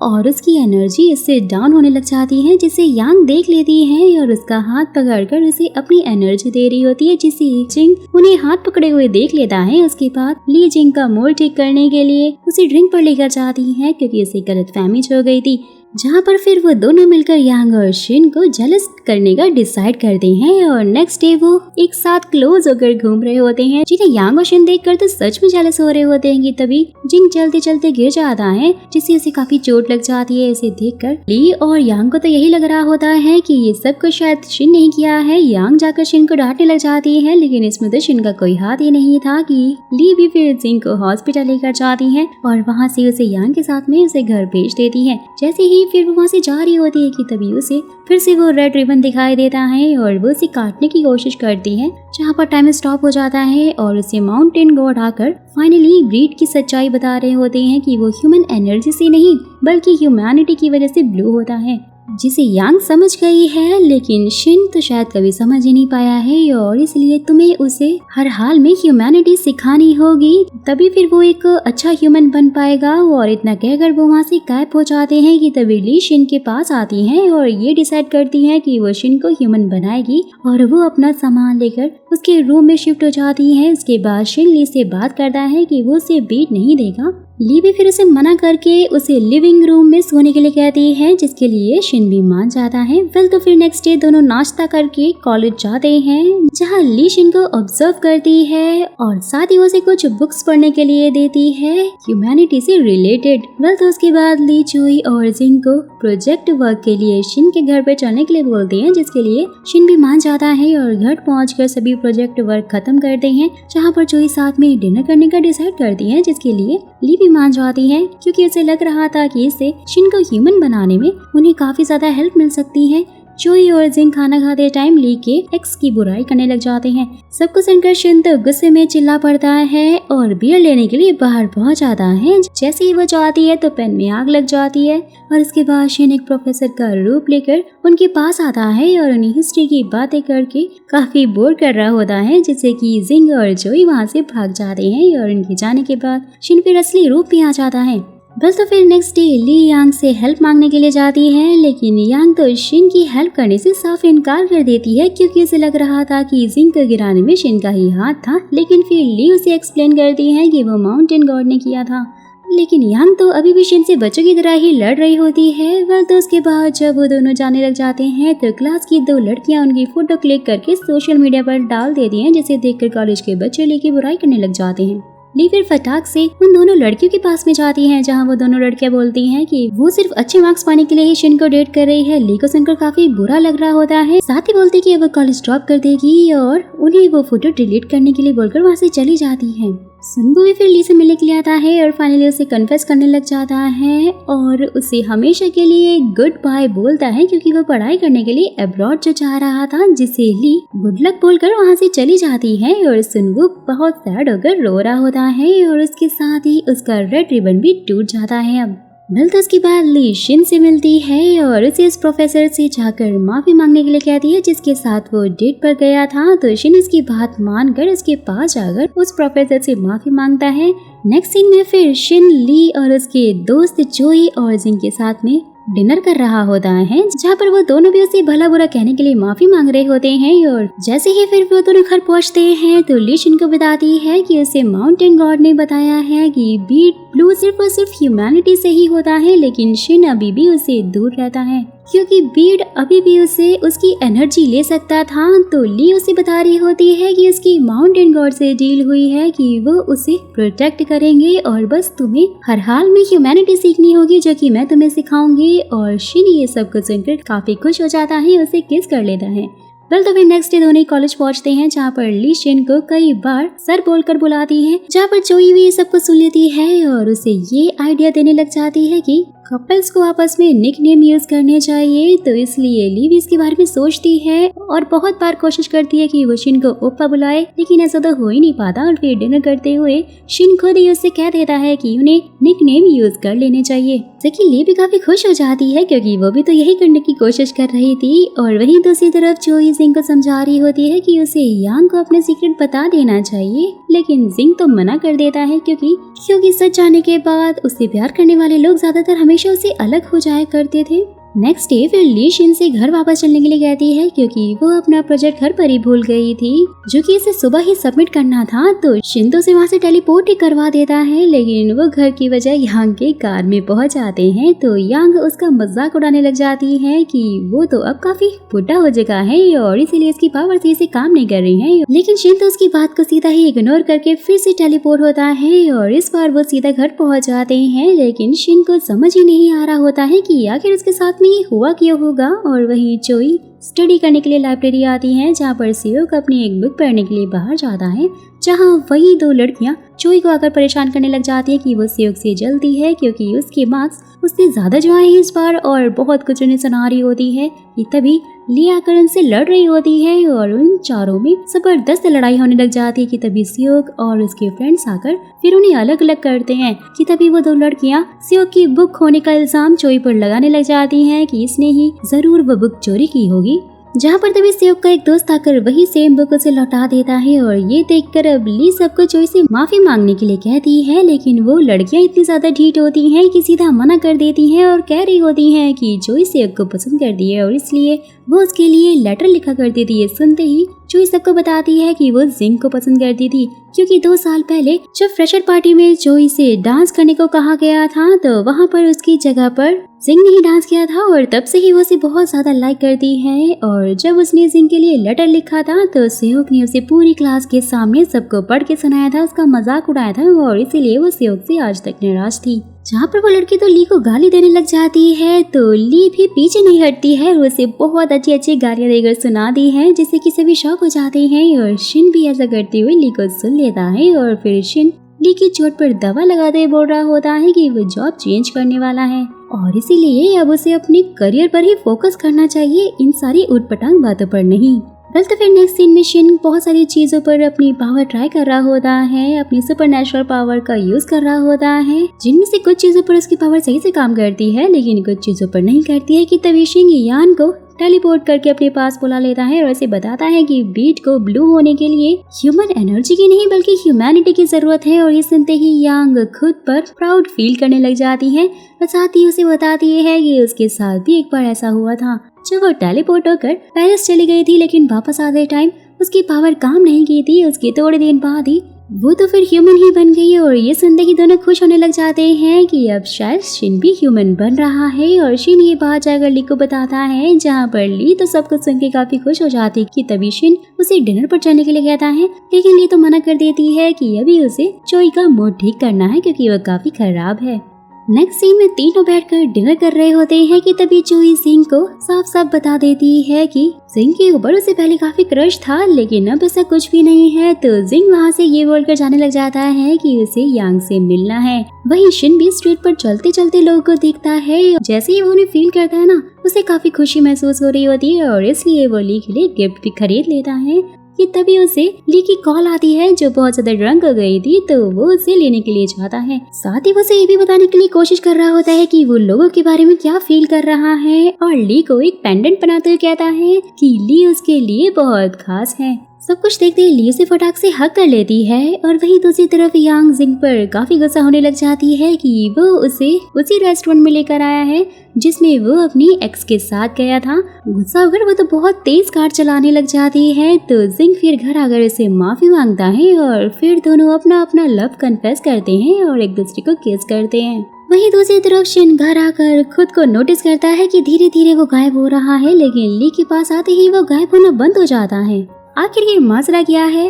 और उसकी एनर्जी इससे डाउन होने लग जाती है, जिसे यांग देख लेती है और उसका हाथ पकड़कर उसे अपनी एनर्जी दे रही होती है, जिसे जिंग उन्हें हाथ पकड़े हुए देख लेता है। उसके बाद ली जिंग का मूड ठीक करने के लिए उसे ड्रिंक पर लेकर जाती है क्योंकि उसे गलतफहमी हो गई थी, जहाँ पर फिर वो दोनों मिलकर यांग और शिन को जेलस करने का डिसाइड करते हैं और नेक्स्ट डे वो एक साथ क्लोज होकर घूम रहे होते हैं, जिन्हें यांग और शिन देखकर तो सच में जेलस हो रहे होते हैं कि तभी जिंग चलते चलते गिर जाता है, जिससे उसे काफी चोट लग जाती है। इसे देखकर ली और यांग को तो यही लग रहा होता है कि ये सब कुछ शायद शिन नहीं किया है। यांग जाकर शिन को डांटने लग जाती है, लेकिन इसमें तो शिन का कोई हाथ ही नहीं था कि ली भी फिर जिंग को हॉस्पिटल लेकर जाती है और वहाँ से उसे यांग के साथ में उसे घर भेज देती है। जैसे ही फिर वो वहाँ से जा रही होती है कि तभी उसे फिर से वो रेड रिबन दिखाई देता है और वो उसे काटने की कोशिश करती है, जहाँ पर टाइम स्टॉप हो जाता है और उसे माउंटेन गॉड आकर फाइनली ब्रीड की सच्चाई बता रहे होते हैं कि वो ह्यूमन एनर्जी से नहीं बल्कि ह्यूमैनिटी की वजह से ब्लू होता है, जिसे यांग समझ गई है, लेकिन शिन तो शायद कभी समझ ही नहीं पाया है और इसलिए तुम्हें उसे हर हाल में ह्यूमैनिटी सिखानी होगी, तभी फिर वो एक अच्छा ह्यूमन बन पाएगा। और इतना कहकर वो वहाँ से गायब हो जाते हैं कि तभी ली शिन के पास आती है और ये डिसाइड करती है कि वो शिन को ह्यूमन बनाएगी और वो अपना सामान लेकर उसके रूम में शिफ्ट हो जाती है। उसके बाद शिन ली से बात करता है कि वो उसे बीट नहीं देगा। ली भी फिर उसे मना करके उसे लिविंग रूम में सोने के लिए कहती है, जिसके लिए शिन भी मान जाता है। तो फिर नेक्स्ट डे दोनों नाश्ता करके कॉलेज जाते हैं, जहाँ ली शिन को ऑब्जर्व करती है और साथ ही उसे कुछ बुक्स पढ़ने के लिए देती है ह्यूमैनिटी से रिलेटेड। तो उसके बाद ली चुई और जिंग को प्रोजेक्ट वर्क के लिए शिन के घर पर चलने के लिए बोलते हैं, जिसके लिए शिन भी मान जाता है और घर पहुंचकर सभी प्रोजेक्ट वर्क खत्म करते हैं, जहाँ पर चुई साथ में डिनर करने का डिसाइड करती है, जिसके लिए ली भी मान जाती है क्योंकि उसे लग रहा था कि इससे शिन को ह्यूमन बनाने में उन्हें काफी ज्यादा हेल्प मिल सकती है। चोई और जिंग खाना खाते टाइम ली के एक्स की बुराई करने लग जाते हैं। सबको सुनकर शिन तो गुस्से में चिल्ला पड़ता है और बियर लेने के लिए बाहर पहुंच जाता है। जैसे ही वो जाती है तो पेन में आग लग जाती है और उसके बाद शिन एक प्रोफेसर का रूप लेकर उनके पास आता है और उन्हें हिस्ट्री की बातें करके काफी बोर कर रहा होता है, जिससे कि जिंग और जोई वहाँ से भाग जाते हैं और उनके जाने के बाद शिन फिर असली रूप में आ जाता है। तो फिर नेक्स्ट डे ली यांग से हेल्प मांगने के लिए जाती है, लेकिन यांग तो शिन की हेल्प करने से साफ इनकार कर देती है क्योंकि उसे लग रहा था कि जिंग को गिराने में शिन का ही हाथ था। लेकिन फिर ली उसे एक्सप्लेन करती है कि वो माउंटेन गॉड ने किया था, लेकिन यांग तो अभी भी शिन से बच्चों की तरह ही लड़ रही होती है। तो उसके बाद जब वो दोनों जाने लग जाते हैं तो क्लास की 2 लड़कियां उनकी फोटो क्लिक करके सोशल मीडिया पर डाल देती हैं, जिसे देखकर कॉलेज के बच्चे ली की बुराई करने लग जाते हैं। ली फिर फटाक से उन दोनों लड़कियों के पास में जाती हैं, जहां वो दोनों लड़कियां बोलती हैं कि वो सिर्फ अच्छे मार्क्स पाने के लिए ही शिन को डेट कर रही है। ली को सुनकर काफी बुरा लग रहा होता है, साथ ही बोलती कि वो कॉलेज ड्रॉप कर देगी और उन्हें वो फोटो डिलीट करने के लिए बोलकर वहाँ से चली जाती है। सुनबू भी फिर ली से मिलने के लिए आता है और फाइनली उसे कन्फेस करने लग जाता है और उसे हमेशा के लिए गुड बाय बोलता है क्योंकि वो पढ़ाई करने के लिए अब्रॉड जो चाह रहा था, जिसे ली गुड लक बोलकर वहाँ से चली जाती है। और सुनबू बहुत सैड होकर रो रहा होता है और उसके साथ ही उसका रेड रिबन भी टूट जाता है। अब मिल तो उसके बाद ली शिन से मिलती है और उसे इस प्रोफेसर से जाकर माफी मांगने के लिए कहती है जिसके साथ वो डेट पर गया था। तो शिन उसकी बात मानकर उसके पास जाकर उस प्रोफेसर से माफी मांगता है। नेक्स्ट सीन में फिर शिन, ली और उसके दोस्त जोई और जिंग के साथ में डिनर कर रहा होता है, जहाँ पर वो दोनों भी उसे भला बुरा कहने के लिए माफी मांग रहे होते हैं। और जैसे ही फिर वो दोनों घर पहुँचते हैं तो ली शिन को बताती है कि उसे माउंटेन गॉड ने बताया है कि बीट ब्लू सिर्फ और सिर्फ ह्यूमैनिटी से ही होता है, लेकिन शिन अभी भी उसे दूर रहता है क्योंकि बीड अभी भी उसे उसकी एनर्जी ले सकता था। तो ली उसे बता रही होती है कि उसकी माउंटेन गॉड से डील हुई है कि वो उसे प्रोटेक्ट करेंगे और बस तुम्हें हर हाल में ह्यूमैनिटी सीखनी होगी जो कि मैं तुम्हें सिखाऊंगी। और शिन ये सब कुछ सुनकर काफी खुश हो जाता है, उसे किस कर लेता है। वेल तो फिर नेक्स्ट डे दोनों कॉलेज पहुंचते हैं, जहाँ पर ली शिन को कई बार सर बोलकर बुलाती है, जहाँ पर जोई भी ये सब कुछ सुन लेती है और उसे ये आइडिया देने लग जाती है कि कपल्स को आपस में निकनेम यूज करने चाहिए। तो इसलिए ली भी इसके बारे में सोचती है और बहुत बार कोशिश करती है कि वो शिन को ओप्पा बुलाए, लेकिन ऐसा तो हो ही नहीं पाता। और फिर डिनर करते हुए शिन खुद ही उससे कह देता है कि उन्हें निकनेम यूज कर लेने चाहिए, जबकि ली भी काफी खुश हो जाती है क्योंकि वो भी तो यही करने की कोशिश कर रही थी। और वहीं दूसरी तरफ जोई जिंग को समझा रही होती है कि उसे यांग को अपने सीक्रेट बता देना चाहिए, लेकिन जिंग तो मना कर देता है क्योंकि सच जाने के बाद उससे प्यार करने वाले लोग ज्यादातर हमेशा उससे अलग हो जाया करते थे। नेक्स्ट डे फिर ली शिन से घर वापस चलने के लिए कहती है क्योंकि वो अपना प्रोजेक्ट घर पर ही भूल गई थी जो कि इसे सुबह ही सबमिट करना था। तो शिन तो उसे वहाँ से टेलीपोर्ट ही करवा देता है, लेकिन वो घर की बजाय यांग के कार में पहुँच जाते हैं। तो यांग उसका मजाक उड़ाने लग जाती है कि वो तो अब काफी बुढ़ा हो चुका है और इसीलिए इसकी पावर से काम नहीं कर रही है। लेकिन शिन तो उसकी बात को सीधा ही इग्नोर करके फिर से टेलीपोर्ट होता है और इस बार वो सीधा घर पहुँच जाते हैं। लेकिन शिन को समझ ही नहीं आ रहा होता है कि आखिर उसके साथ में ये हुआ क्यों होगा। और वहीं जोई स्टडी करने के लिए लाइब्रेरी आती है, जहाँ पर सियोक अपनी एक बुक पढ़ने के लिए बाहर जाता है, जहाँ वही दो लड़कियां जोई को आकर परेशान करने लग जाती है कि वो सियोक से जलती है क्योंकि उसके मार्क्स उससे ज्यादा जो आए हैं इस बार, और बहुत कुछ उन्हें सुना रही होती है कि तभी ली आकर उनसे लड़ रही होती है और उन चारों में जबरदस्त लड़ाई होने लग जाती है कि तभी सियोक और उसके फ्रेंड्स आकर फिर उन्हें अलग अलग करते हैं कि तभी वो दो लड़कियां सियोक की बुक खोने का इल्जाम जोई पर लगाने लग जाती हैं कि इसने ही जरूर वो बुक चोरी की होगी, जहाँ पर तभी सियोक का एक दोस्त आकर वही सेम बुक उसे लौटा देता है। और ये देखकर अब ली सबको जोई से माफी मांगने के लिए कहती है, लेकिन वो लड़कियां इतनी ज्यादा ढीठ होती हैं कि सीधा मना कर देती हैं और कह रही होती हैं कि जोई सियोक को पसंद कर दी है और इसलिए वो उसके लिए लेटर लिखा करती थी। ये सुनते ही जोई सबको बताती है कि वो जिंग को पसंद करती थी क्योंकि 2 साल पहले जब फ्रेशर पार्टी में जोई से डांस करने को कहा गया था तो वहाँ पर उसकी जगह पर जिंग ने ही डांस किया था और तब से ही वो उसे बहुत ज्यादा लाइक करती है। और जब उसने जिंग के लिए लेटर लिखा था तो सियोक ने उसे पूरी क्लास के सामने सबको पढ़ के सुनाया था, उसका मजाक उड़ाया था और इसीलिए वो सियोक से आज तक नाराज थी। जहाँ पर वो लड़की तो ली को गाली देने लग जाती है तो ली भी पीछे नहीं हटती है और उसे बहुत अच्छी गालियां देकर सुना दी है, जिससे कि सभी शॉक हो जाते हैं। और शिन भी ऐसा करते हुए ली को सुन लेता है और फिर शिन ली की चोट पर दवा लगाते हुए बोल रहा होता है कि वो जॉब चेंज करने वाला है और इसीलिए अब उसे अपने करियर पर ही फोकस करना चाहिए, इन सारी उटपटांग बातों पर नहीं। वेल तो फिर नेक्स्ट सीन में शिन बहुत सारी चीजों पर अपनी पावर ट्राई कर रहा होता है, अपनी सुपरनैचुरल पावर का यूज कर रहा होता है, जिनमें से कुछ चीजों पर उसकी पावर सही से काम करती है लेकिन कुछ चीजों पर नहीं करती है। कि तभी शिन यान को टेलीपोर्ट करके अपने पास बुला लेता है और उसे बताता है कि बीट को ब्लू होने के लिए ह्यूमन एनर्जी की नहीं बल्कि ह्यूमैनिटी की जरूरत है। और ये सुनते ही यांग खुद पर प्राउड फील करने लग जाती है और साथ ही उसे बताती है कि उसके साथ भी एक बार ऐसा हुआ था जब वो टेलीपोर्ट होकर पेरिस चली गई थी, लेकिन वापस आते टाइम उसकी पावर काम नहीं की थी। उसके थोड़े दिन बाद ही वो तो फिर ह्यूमन ही बन गई। और ये सुनते ही दोनों खुश होने लग जाते हैं कि अब शायद शिन भी ह्यूमन बन रहा है। और शिन ये बात जाकर ली को बताता है, जहाँ पर ली तो सब कुछ सुन के काफी खुश हो जाती कि तभी शिन उसे डिनर पर जाने के लिए कहता है, लेकिन ली तो मना कर देती है कि अभी उसे जोई का मूड ठीक करना है क्योंकि वो काफी खराब है। नेक्स्ट सीन में तीनों बैठकर डिनर कर रहे होते हैं कि तभी जोई जिंग को साफ साफ बता देती है कि जिंग के ऊपर उसे पहले काफी क्रश था लेकिन अब ऐसा कुछ भी नहीं है। तो जिंग वहाँ से ये बोलकर जाने लग जाता है कि उसे यांग से मिलना है। वहीं शिन भी स्ट्रीट पर चलते चलते लोगों को देखता है, जैसे ही वो उन्हें फील करता है ना उसे काफी खुशी महसूस हो रही होती है और इसलिए वो ली के लिए गिफ्ट भी खरीद लेता है। कि तभी उसे ली की कॉल आती है जो बहुत ज्यादा ड्रंक हो गई थी, तो वो उसे लेने के लिए जाता है। साथ ही वो उसे ये भी बताने के लिए कोशिश कर रहा होता है कि वो लोगों के बारे में क्या फील कर रहा है और ली को एक पेंडेंट बनाते हुए कहता है कि ली उसके लिए बहुत खास है। सब कुछ देखते ही ली उसे फटाक से हक कर लेती है और वहीं दूसरी तरफ यांग जिंग पर काफी गुस्सा होने लग जाती है कि वो उसे उसी रेस्टोरेंट में लेकर आया है जिसमें वो अपनी एक्स के साथ गया था। गुस्सा होकर वो तो बहुत तेज कार चलाने लग जाती है, तो जिंग फिर घर आकर उसे माफी मांगता है और फिर दोनों अपना अपना लव कन्फेस करते हैं और एक दूसरे को किस करते हैं। वहीं दूसरी तरफ शिन घर आकर खुद को नोटिस करता है कि धीरे धीरे वो गायब हो रहा है, लेकिन ली के पास आते ही वो गायब होना बंद हो जाता है। आखिर ये माजरा क्या है?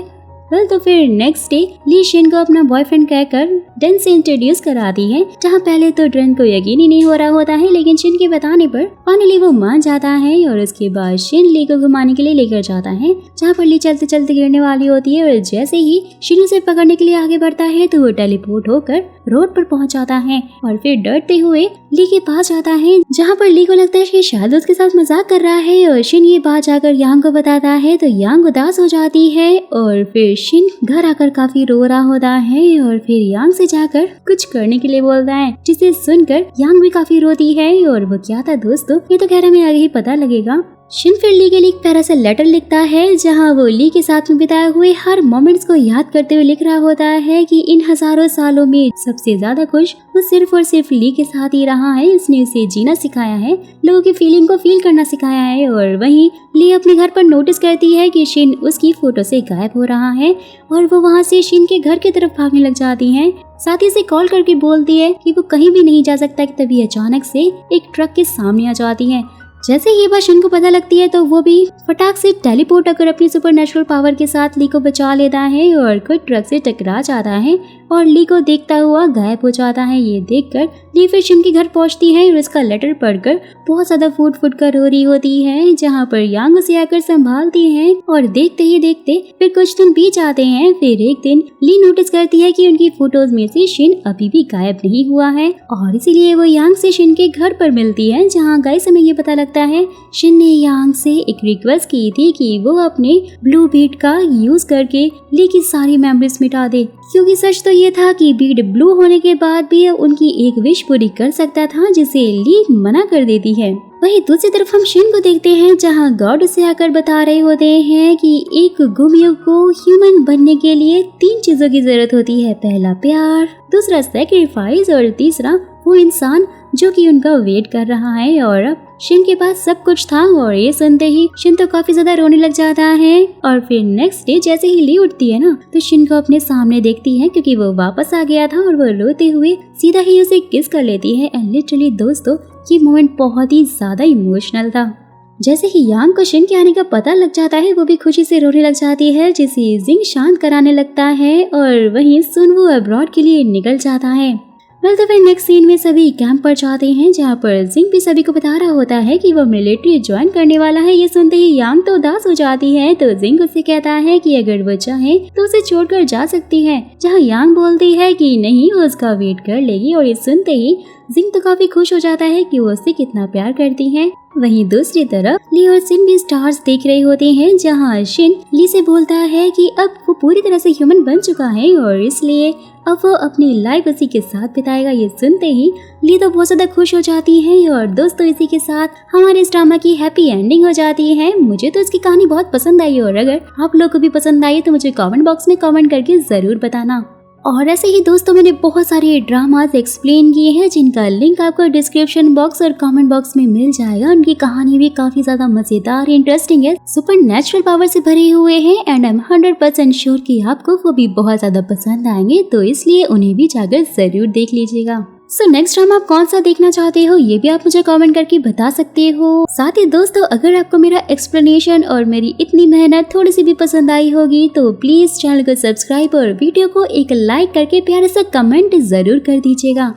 तो फिर नेक्स्ट डे ली शिन को अपना बॉयफ्रेंड कहकर डेन से इंट्रोड्यूस कराती है, जहाँ पहले तो डेन को यकीन ही नहीं हो रहा होता है, लेकिन शिन के बताने पर फाइनली वो मान जाता है और उसके बाद शिन ली को घुमाने के लिए लेकर जाता है, जहाँ पर ली चलते चलते गिरने वाली होती है और जैसे ही शिन उसे पकड़ने के लिए आगे बढ़ता है तो वो टेलीपोर्ट होकर रोड पर पहुंच जाता है और फिर डरते हुए ली के पास जाता है, जहाँ पर ली को लगता है कि शायद उसके साथ मजाक कर रहा है और शिन ये बात जाकर यांग को बताता है, तो यांग उदास हो जाती है और फिर शिन घर आकर काफी रो रहा होता है और फिर यांग से जाकर कुछ करने के लिए बोलता है, जिसे सुनकर यांग भी काफी रोती है। और वो क्या था दोस्तों, ये तो खैर हमें आगे ही पता लगेगा। शिन फिर ली के लिए एक प्यारा सा लेटर लिखता है, जहाँ वो ली के साथ में बिताए हुए हर मोमेंट्स को याद करते हुए लिख रहा होता है कि इन हजारों सालों में सबसे ज्यादा खुश वो सिर्फ और सिर्फ ली के साथ ही रहा है। उसने उसे जीना सिखाया है, लोगों की फीलिंग को फील करना सिखाया है। और वहीं ली अपने घर पर नोटिस करती है कि शिन उसकी फोटो से गायब हो रहा है और वो वहाँ से शिन के घर की तरफ भागने लग जाती है। साथ ही उसे कॉल करके बोलती है कि वो कहीं भी नहीं जा सकता, कि तभी अचानक से एक ट्रक के सामने आ जाती है। जैसे ये बात शिन को पता लगती है तो वो भी फटाक से टेलीपोर्ट होकर अपनी सुपरनेचुरल पावर के साथ ली को बचा लेता है और खुद ट्रक से टकरा जाता है और ली को देखता हुआ गायब हो जाता है। ये देखकर ली फिर शिन के घर पहुंचती है और उसका लेटर पढ़कर बहुत ज्यादा फूट कर रो रही होती है, जहाँ पर यांग उसे आकर संभालती है और देखते ही देखते फिर कुछ दिन बीत जाते हैं। फिर एक दिन ली नोटिस करती है कि उनकी फोटोज में से शिन अभी भी गायब नहीं हुआ है और इसीलिए वो यांग से शिन के घर पर मिलती है, जहाँ गाइस हमें ये पता लगता है शिन ने यांग से एक रिक्वेस्ट की थी कि वो अपने ब्लू बीट का यूज करके ली की सारी मेमोरीज मिटा दे, क्योंकि सच तो ये था कि बीट ब्लू होने के बाद भी उनकी एक विश पूरी कर सकता था, जिसे ली मना कर देती है। वहीं दूसरी तरफ हम शिन को देखते हैं, जहां गॉड उसे आकर बता रहे होते हैं कि एक गुमियो को ह्यूमन बनने के लिए 3 चीजों की जरूरत होती है। पहला प्यार, दूसरा सैक्रिफाइस और तीसरा वो इंसान जो कि उनका वेट कर रहा है। और अब शिन के पास सब कुछ था और ये सुनते ही शिन तो काफी ज्यादा रोने लग जाता है। और फिर नेक्स्ट डे जैसे ही ली उठती है ना, तो शिन को अपने सामने देखती है, क्योंकि वो वापस आ गया था और वो रोते हुए सीधा ही उसे किस कर लेती है। एंड लिटरली दोस्तों ये मोमेंट बहुत ही ज्यादा इमोशनल था। जैसे ही यांग को शिन के आने का पता लग जाता है, वो भी खुशी से रोने लग जाती है, जिसे जिंग शांत कराने लगता है और वहीं सुन वो अब्रॉड के लिए निकल जाता है। तो फिर नेक्स्ट सीन में सभी कैंप पर जाते हैं, जहाँ पर जिंग भी सभी को बता रहा होता है कि वो मिलिट्री ज्वाइन करने वाला है। ये सुनते ही यांग तो उदास हो जाती है, तो जिंग उससे कहता है कि अगर वो चाहे तो उसे छोड़कर जा सकती है, जहाँ यांग बोलती है कि नहीं, वो उसका वेट कर लेगी। और ये सुनते ही जिंग तो काफी खुश हो जाता है कि वो उससे कितना प्यार करती है। वहीं दूसरी तरफ ली और शिन भी स्टार्स देख रहे होते हैं, जहाँ शिन ली से बोलता है कि अब वो पूरी तरह से ह्यूमन बन चुका है और इसलिए अब वो अपनी लाइफ उसी के साथ बिताएगा। ये सुनते ही ली तो बहुत ज्यादा खुश हो जाती है। और दोस्तों इसी के साथ हमारे इस ड्रामा की हैप्पी एंडिंग हो जाती है। मुझे तो इसकी कहानी बहुत पसंद आई और अगर आप लोग को भी पसंद आई तो मुझे कमेंट बॉक्स में कमेंट करके जरूर बताना। और ऐसे ही दोस्तों मैंने बहुत सारे ड्रामास एक्सप्लेन किए हैं, जिनका लिंक आपको डिस्क्रिप्शन बॉक्स और कमेंट बॉक्स में मिल जाएगा। उनकी कहानी भी काफी ज्यादा मजेदार इंटरेस्टिंग है, सुपर नेचुरल पावर से भरे हुए हैं एंड आई एम 100% श्योर कि आपको वो भी बहुत ज्यादा पसंद आएंगे, तो इसलिए उन्हें भी जाकर जरूर देख लीजिएगा। सो नेक्स्ट ड्रामा आप कौन सा देखना चाहते हो ये भी आप मुझे कमेंट करके बता सकते हो। साथ ही दोस्तों अगर आपको मेरा एक्सप्लेनेशन और मेरी इतनी मेहनत थोड़ी सी भी पसंद आई होगी तो प्लीज चैनल को सब्सक्राइब और वीडियो को एक लाइक करके प्यारा सा कमेंट जरूर कर दीजिएगा।